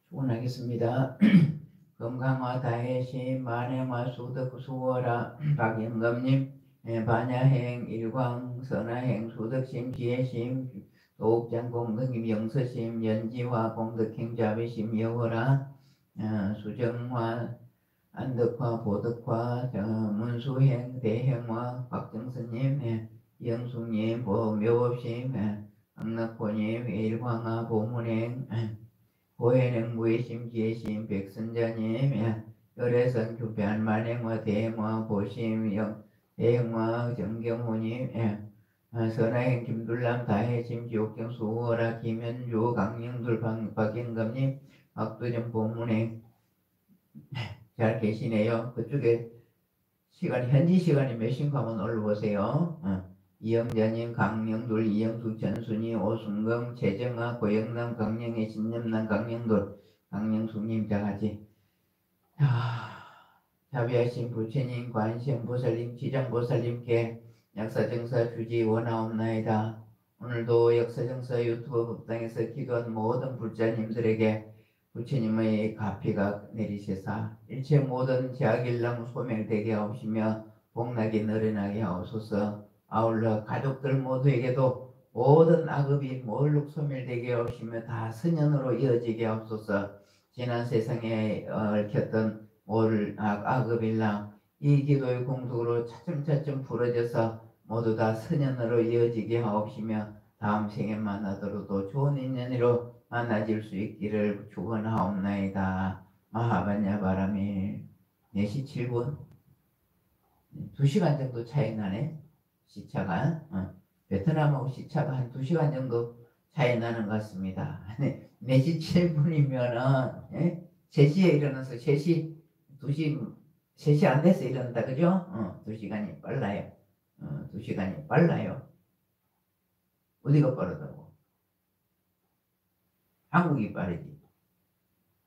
Speaker 1: 축원하겠습니다. 건강화 다해심 만행화 수덕 수월아 박영감님 반야행 일광 선화행 수덕심 지혜심 도옥장 공덕님 영서심 연지화 공덕행 자비심 여호라 수정화 안덕화 보덕화 문수행 대행화 박정선님 영숙님 묘법심 악락포님 일광화 보문행 고해능 무의심 기해심 백선자님 열애선 규변 만행화 대행화 보심 대행화 정경호님 선화행 김둘람 다해심 지옥경 수호라 김현주 강영둘 박영감님 박두정 보문행 잘 계시네요. 그쪽에 시간이 현지 시간이 몇 시인가 한번 올려보세요. 이영자님, 강영돌, 이영숙, 전순이, 오순금, 최정아, 고영남, 강영애, 신념남, 강영돌, 강영숙님 자가지. 자비하신 부처님, 관세음보살님, 지장보살님께 역사정사 주지 원하옵나이다. 오늘도 역사정사 유튜브 법당에서 기도한 모든 불자님들에게 부처님의 가피가 내리시사 일체 모든 제약일람 소멸되게 하옵시며 복락이 늘어나게 하옵소서. 아울러 가족들 모두에게도 모든 악업이 몰록 소멸되게 하옵시며 다 선연으로 이어지게 하옵소서. 지난 세상에 얽혔던 악업일랑 이 기도의 공덕으로 차츰차츰 풀어져서 모두 다 선연으로 이어지게 하옵시며 다음 생에 만나더라도 좋은 인연으로 만나질 수 있기를 축원하옵나이다. 마하반야 바람이 4시 7분 2시간 정도 차이 나네. 시차가 베트남하고 시차가 한 2시간 정도 차이 나는 것 같습니다. 4시 7분이면은 3시에 일어나서 3시 2시 3시 안 돼서 일어난다 그죠? 2시간이 빨라요. 2시간이 빨라요. 어디가 빠르다고? 한국이 빠르지.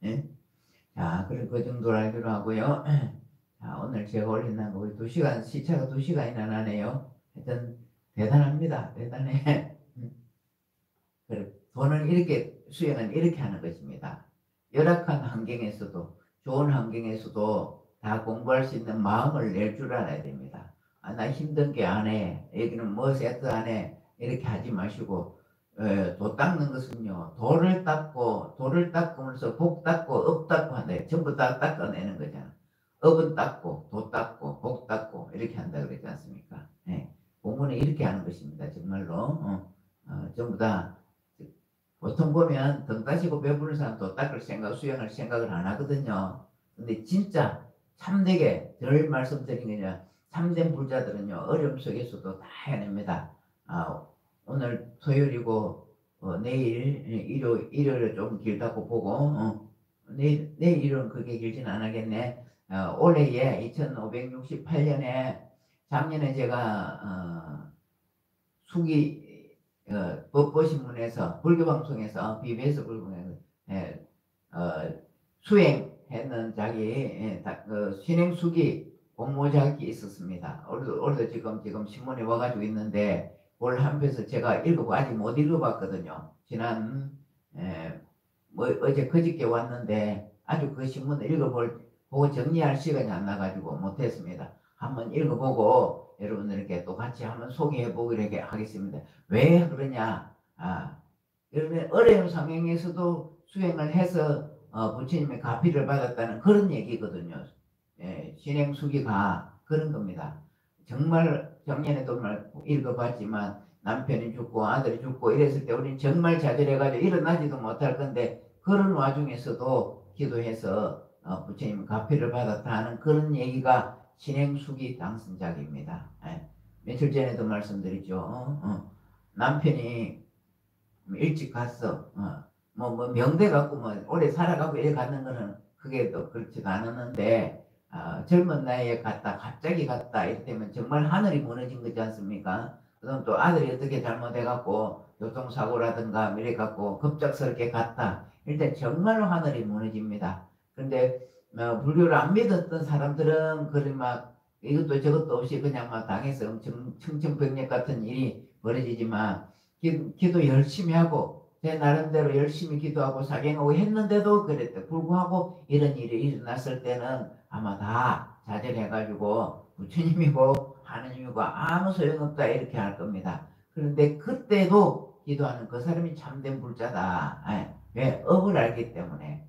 Speaker 1: 예? 자, 그리고 그 정도로 알기로 하고요. 자, 오늘 제가 올린다는 거 2시간, 시차가 2시간이나 나네요. 하여튼 대단합니다. 대단해. 그래, 돈은 이렇게, 수행은 이렇게 하는 것입니다. 열악한 환경에서도, 좋은 환경에서도 다 공부할 수 있는 마음을 낼 줄 알아야 됩니다. 나 힘든 게 안 해. 여기는 뭐 세트 안 해. 이렇게 하지 마시고, 도 닦는 것은요, 돌을 닦으면서 복 닦고 업 닦고 한다. 전부 다 닦아내는 거잖아. 업은 닦고 도 닦고 복 닦고 이렇게 한다 그랬지 않습니까? 공부는 이렇게 하는 것입니다. 정말로 전부 다 보통 보면 등 따시고 배부른 사람 도 닦을 생각, 수행할 생각을 안 하거든요. 근데 진짜 참되게 덜 말씀드린 게냐, 참된 불자들은요 어려움 속에서도 다 해냅니다. 오늘 토요일이고 내일 일요일에 좀 길다고 보고 내일 일요일은 그게 길진 않겠네. 올해에 2568년에 작년에 제가 수기 법보신문에서 불교방송에서 BBS 불교방송에서 수행했는 자기 신행수기 공모작이 있었습니다. 오늘도 지금 신문에 와가지고 있는데 그걸 한편에서 제가 읽어보 아직 못 읽어봤거든요. 지난 뭐 어제 그저께 왔는데 아주 그 신문을 보고 정리할 시간이 안 나가지고 못했습니다. 한번 읽어보고 여러분들께 또 같이 한번 소개해보고 이렇게 하겠습니다. 왜 그러냐? 여러분 어려운 상황에서도 수행을 해서 부처님의 가피를 받았다는 그런 얘기거든요. 신행수기가 그런 겁니다. 정말 작년에도 읽어봤지만 남편이 죽고 아들이 죽고 이랬을 때 우리는 정말 좌절해가지고 일어나지도 못할 건데 그런 와중에서도 기도해서 부처님 가피를 받았다 하는 그런 얘기가 신행수기 당선작입니다. 며칠 전에도 말씀드렸죠. 남편이 일찍 갔어. 뭐 명대 갖고 뭐 오래 살아가고 이래 가는 거는 그게 또 그렇지도 않았는데 젊은 나이에 갔다 갑자기 갔다 이때면 정말 하늘이 무너진 거지 않습니까? 그럼 또 아들이 어떻게 잘못해갖고 교통사고라든가 이래갖고 급작스럽게 갔다 일단 정말로 하늘이 무너집니다. 근데 불교를 안 믿었던 사람들은 그런 막 이것도 저것도 없이 그냥 막 당해서 엄청 청천벽력 같은 일이 벌어지지만 기도 열심히 하고 제 나름대로 열심히 기도하고 사경하고 했는데도 그랬대. 불구하고 이런 일이 일어났을 때는 아마 다 좌절해가지고 부처님이고 하느님이고 아무 소용없다 이렇게 할 겁니다. 그런데 그때도 기도하는 그 사람이 참된 불자다. 왜? 업을 알기 때문에.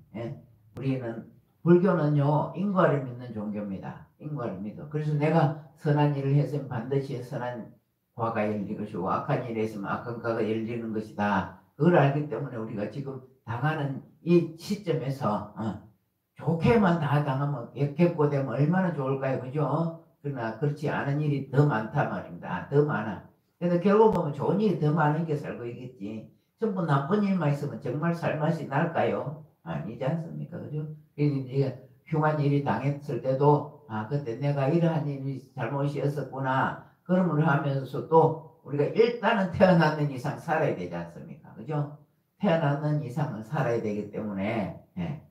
Speaker 1: 우리는 불교는요 인과를 믿는 종교입니다. 인과를 믿어. 그래서 내가 선한 일을 했으면 반드시 선한 과가 열릴 것이고 악한 일에 있으면 악한 과가 열리는 것이다. 그걸 알기 때문에 우리가 지금 당하는 이 시점에서 좋게만 다 당하면 겪고 되면 얼마나 좋을까요? 그죠? 그러나 그렇지 않은 일이 더 많다 말입니다. 더 많아. 그래서 결국 보면 좋은 일이 더 많은 게 살고 있겠지. 전부 나쁜 일만 있으면 정말 살맛이 날까요? 아니지 않습니까? 그죠? 그래서 이제 흉한 일이 당했을 때도 그때 내가 이러한 일이 잘못이었었구나. 그러므로 하면서 또 우리가 일단은 태어났는 이상 살아야 되지 않습니까? 그죠? 태어났는 이상은 살아야 되기 때문에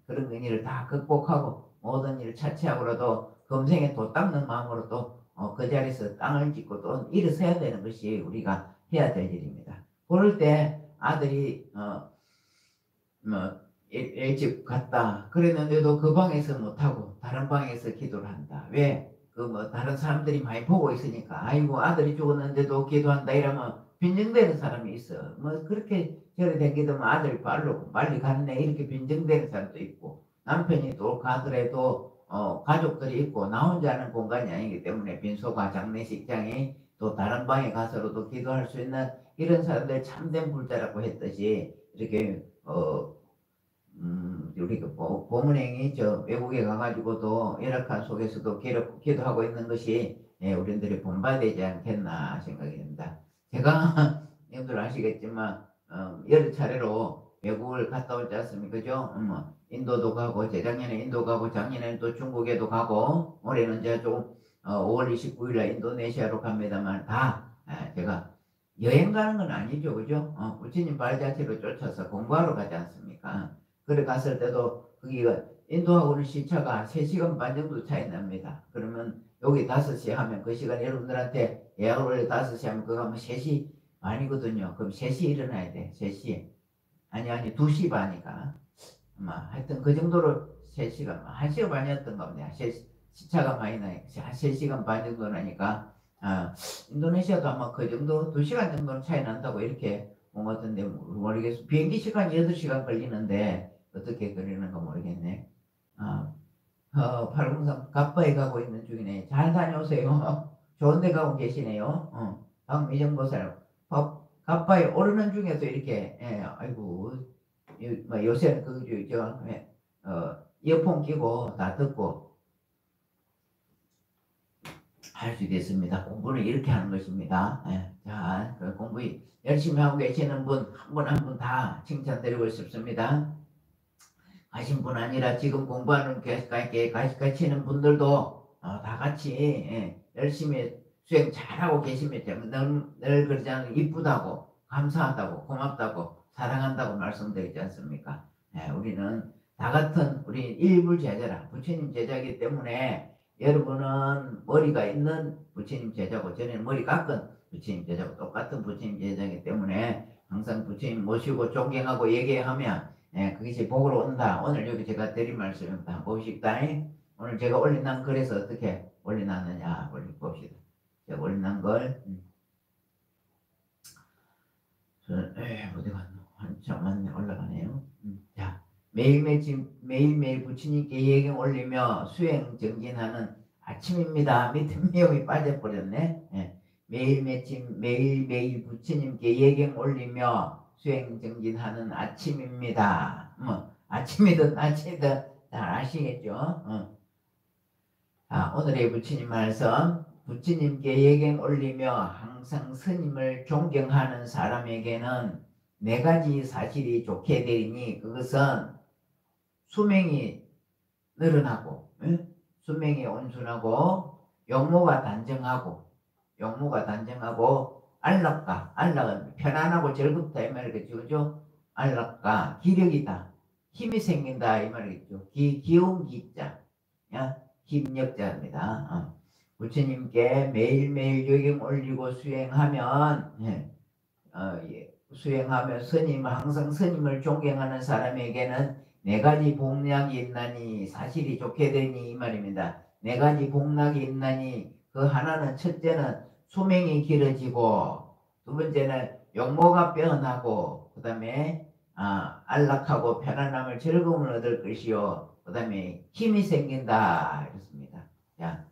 Speaker 1: 그런 일을 다 극복하고 모든 일을 차치하고라도 금생에 도 닦는 마음으로 또 그 자리에서 땅을 짓고 또 일어서야 되는 것이 우리가 해야 될 일입니다. 그럴 때 아들이 뭐 일찍 갔다 그랬는데도 그 방에서 못하고 다른 방에서 기도를 한다. 왜? 그 뭐 다른 사람들이 많이 보고 있으니까 아이고 아들이 죽었는데도 기도한다 이러면 빈정되는 사람이 있어. 뭐 그렇게 저래 댕기더면 아들 빨리 갔네 이렇게 빈정되는 사람도 있고 남편이 또 가더라도 가족들이 있고 나 혼자는 공간이 아니기 때문에 빈소가 장례식장이 또 다른 방에 가서라도 기도할 수 있는 이런 사람들 참된 불자라고 했듯이 이렇게 우리 그 보문행이 저 외국에 가가지고도 열악한 속에서도 기도하고 있는 것이 우리들이 본받아야지 않겠나 생각이 듭니다. 제가 여러분들 아시겠지만 여러 차례로 외국을 갔다 왔지 않습니까? 그죠? 인도도 가고 재작년에 인도 가고 작년에는 또 중국에도 가고 올해는 제가 조금 5월 29일에 인도네시아로 갑니다만 다 제가 여행 가는 건 아니죠. 그죠? 부처님 발자취로 쫓아서 공부하러 가지 않습니까? 그래 갔을 때도 거기가 인도하고는 시차가 3시간 반 정도 차이 납니다. 그러면 여기 5시 하면 그 시간 여러분들한테 예약을 원래 5시 하면 그거 하면 3시 반이거든요. 그럼 3시에 일어나야 돼. 3시에. 아니 2시 반이가. 하여튼 그 정도로 3시간 1시간 반이었던 겁니다. 시차가 많이 나요. 한 3시간 반 정도 나니까 인도네시아도 아마 그 정도 2시간 정도는 차이 난다고 이렇게 본 것 같은데 모르겠어. 비행기 시간이 8시간 걸리는데 어떻게 걸리는가 모르겠네. 팔공산 가빠에 가고 있는 중이네. 잘 다녀오세요. 좋은 데 가고 계시네요. 다음 이정보살 가빠에 오르는 중에서 이렇게 아이고 뭐 요새는 이어폰 끼고 다 듣고 할 수 있겠습니다. 공부는 이렇게 하는 것입니다. 자, 그 공부 열심히 하고 계시는 분 한 분 한 분 다 칭찬드리고 싶습니다. 가신 분 아니라 지금 공부하는 가시는 분들도 다 같이 열심히 수행 잘하고 계시면 늘 그러지 않으면 이쁘다고 감사하다고 고맙다고 사랑한다고 말씀드리지 않습니까? 우리는 다 같은 우리 일불 제자라 부처님 제자이기 때문에 여러분은 머리가 있는 부처님 제자고 저는 머리 깎은 부처님 제자고 똑같은 부처님 제자이기 때문에 항상 부처님 모시고 존경하고 얘기하면 그것이 복으로 온다. 오늘 여기 제가 드린 말씀 다 봅시다. 오늘 제가 올린난 글에서 어떻게 올려놨느냐 봅시다. 제가 올린난 걸 어디 갔노? 한참 만에 올라가네요. 자, 매일매일 부처님께 예경 올리며 수행 정진하는 아침입니다. 밑에 미용이 빠져버렸네. 매일매일 부처님께 예경 올리며 수행 정진하는 아침입니다. 뭐 아침이든 낮이든 잘 아시겠죠? 자, 오늘의 부처님 말씀. 부처님께 예경 올리며 항상 스님을 존경하는 사람에게는 네 가지 사실이 좋게 되니 그것은 수명이 늘어나고 수명이 온순하고 용모가 단정하고 안락은 편안하고 즐겁다 이 말이겠죠. 그죠? 안락과 기력이다. 힘이 생긴다 이 말이겠죠. 기운 기자 힘력자입니다. 부처님께 매일매일 예경 올리고 수행하면 항상 스님을 존경하는 사람에게는 네 가지 복락이 있나니 사실이 좋게 되니 이 말입니다. 네 가지 복락이 있나니 그 하나는 첫째는 수명이 길어지고 두 번째는 용모가 빼어나고 그 다음에 안락하고 편안함을 즐거움을 얻을 것이요 그 다음에 힘이 생긴다 이렇습니다. 자,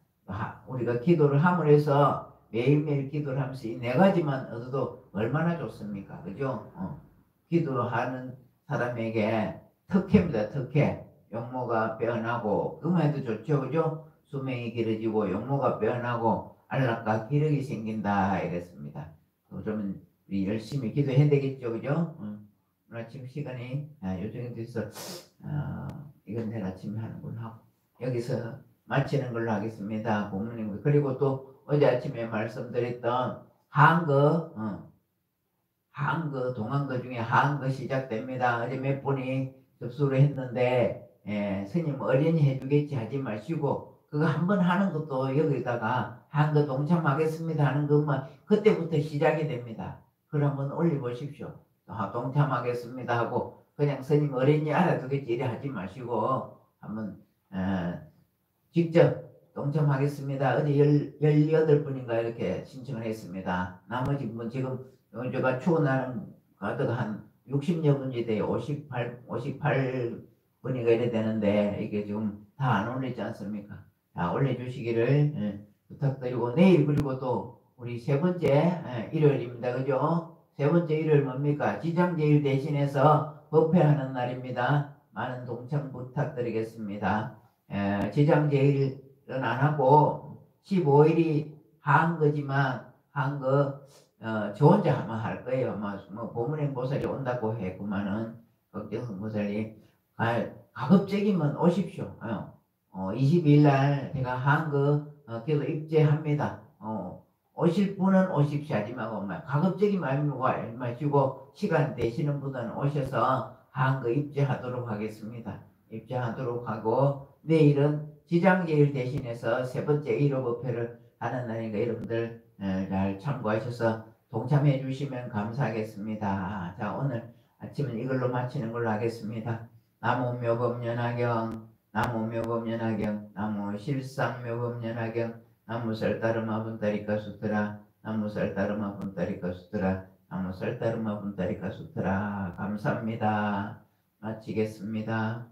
Speaker 1: 우리가 기도를 함으로써 매일매일 기도를 하면서 이 네 가지만 얻어도 얼마나 좋습니까? 그죠? 기도하는 사람에게 특혜입니다. 특혜. 용모가 빼어나고 그만 해도 좋죠. 그죠? 수명이 길어지고 용모가 빼어나고 안락과 기력이 생긴다 이랬습니다. 그러면 우리 열심히 기도해야 되겠죠. 그죠? 오늘 아침 시간이 요즘에 돼서 이건 내일 아침에 하는구나 하고 여기서 마치는 걸로 하겠습니다. 부모님 그리고 또 어제 아침에 말씀드렸던 한거 동한거 중에 한거 시작됩니다. 어제 몇 분이 접수를 했는데 스님 어린이 해주겠지 하지 마시고 그거 한번 하는 것도 여기다가 한거 동참하겠습니다 하는 것만 그때부터 시작이 됩니다. 그걸 한번 올려보십시오. 동참하겠습니다 하고 그냥 스님 어린이 알아두겠지 이래 하지 마시고 한번 직접 동참하겠습니다. 어제 18분인가 이렇게 신청을 했습니다. 나머지 분 지금 제가 추원하는 가드가 한 60여 분이 돼요. 58분이가 이래 되는데 이게 지금 다 안 올리지 않습니까? 자, 올려주시기를 부탁드리고 내일 그리고 또 우리 세 번째 일요일입니다. 그죠? 세 번째 일요일 뭡니까? 지장제일 대신해서 법회하는 날입니다. 많은 동참 부탁드리겠습니다. 지장제일은 안 하고 15일이 한거지만 한거 저 혼자 아마 할 거예요. 아마 뭐 보문행 보살이 온다고 했구만은 걱정성 보살이 가급적이면 오십시오. 22일 날 제가 한거 기도 입제합니다. 오실 분은 오십시오 하지 말고 가급적이면 마시고 시간 되시는 분은 오셔서 한거 입제하도록 하겠습니다. 입제하도록 하고 내일은 지장제일 대신해서 세 번째 1호 법회를 하는 날이니까 여러분들 잘 참고하셔서 동참해 주시면 감사하겠습니다. 자, 오늘 아침은 이걸로 마치는 걸로 하겠습니다. 나무 묘법연화경, 나무 묘법연화경, 나무 실상묘법연화경, 나무 설따르마 분다리카 수트라, 나무 설따르마 분다리카 수트라, 나무 설따르마 분다리카 수트라. 감사합니다. 마치겠습니다.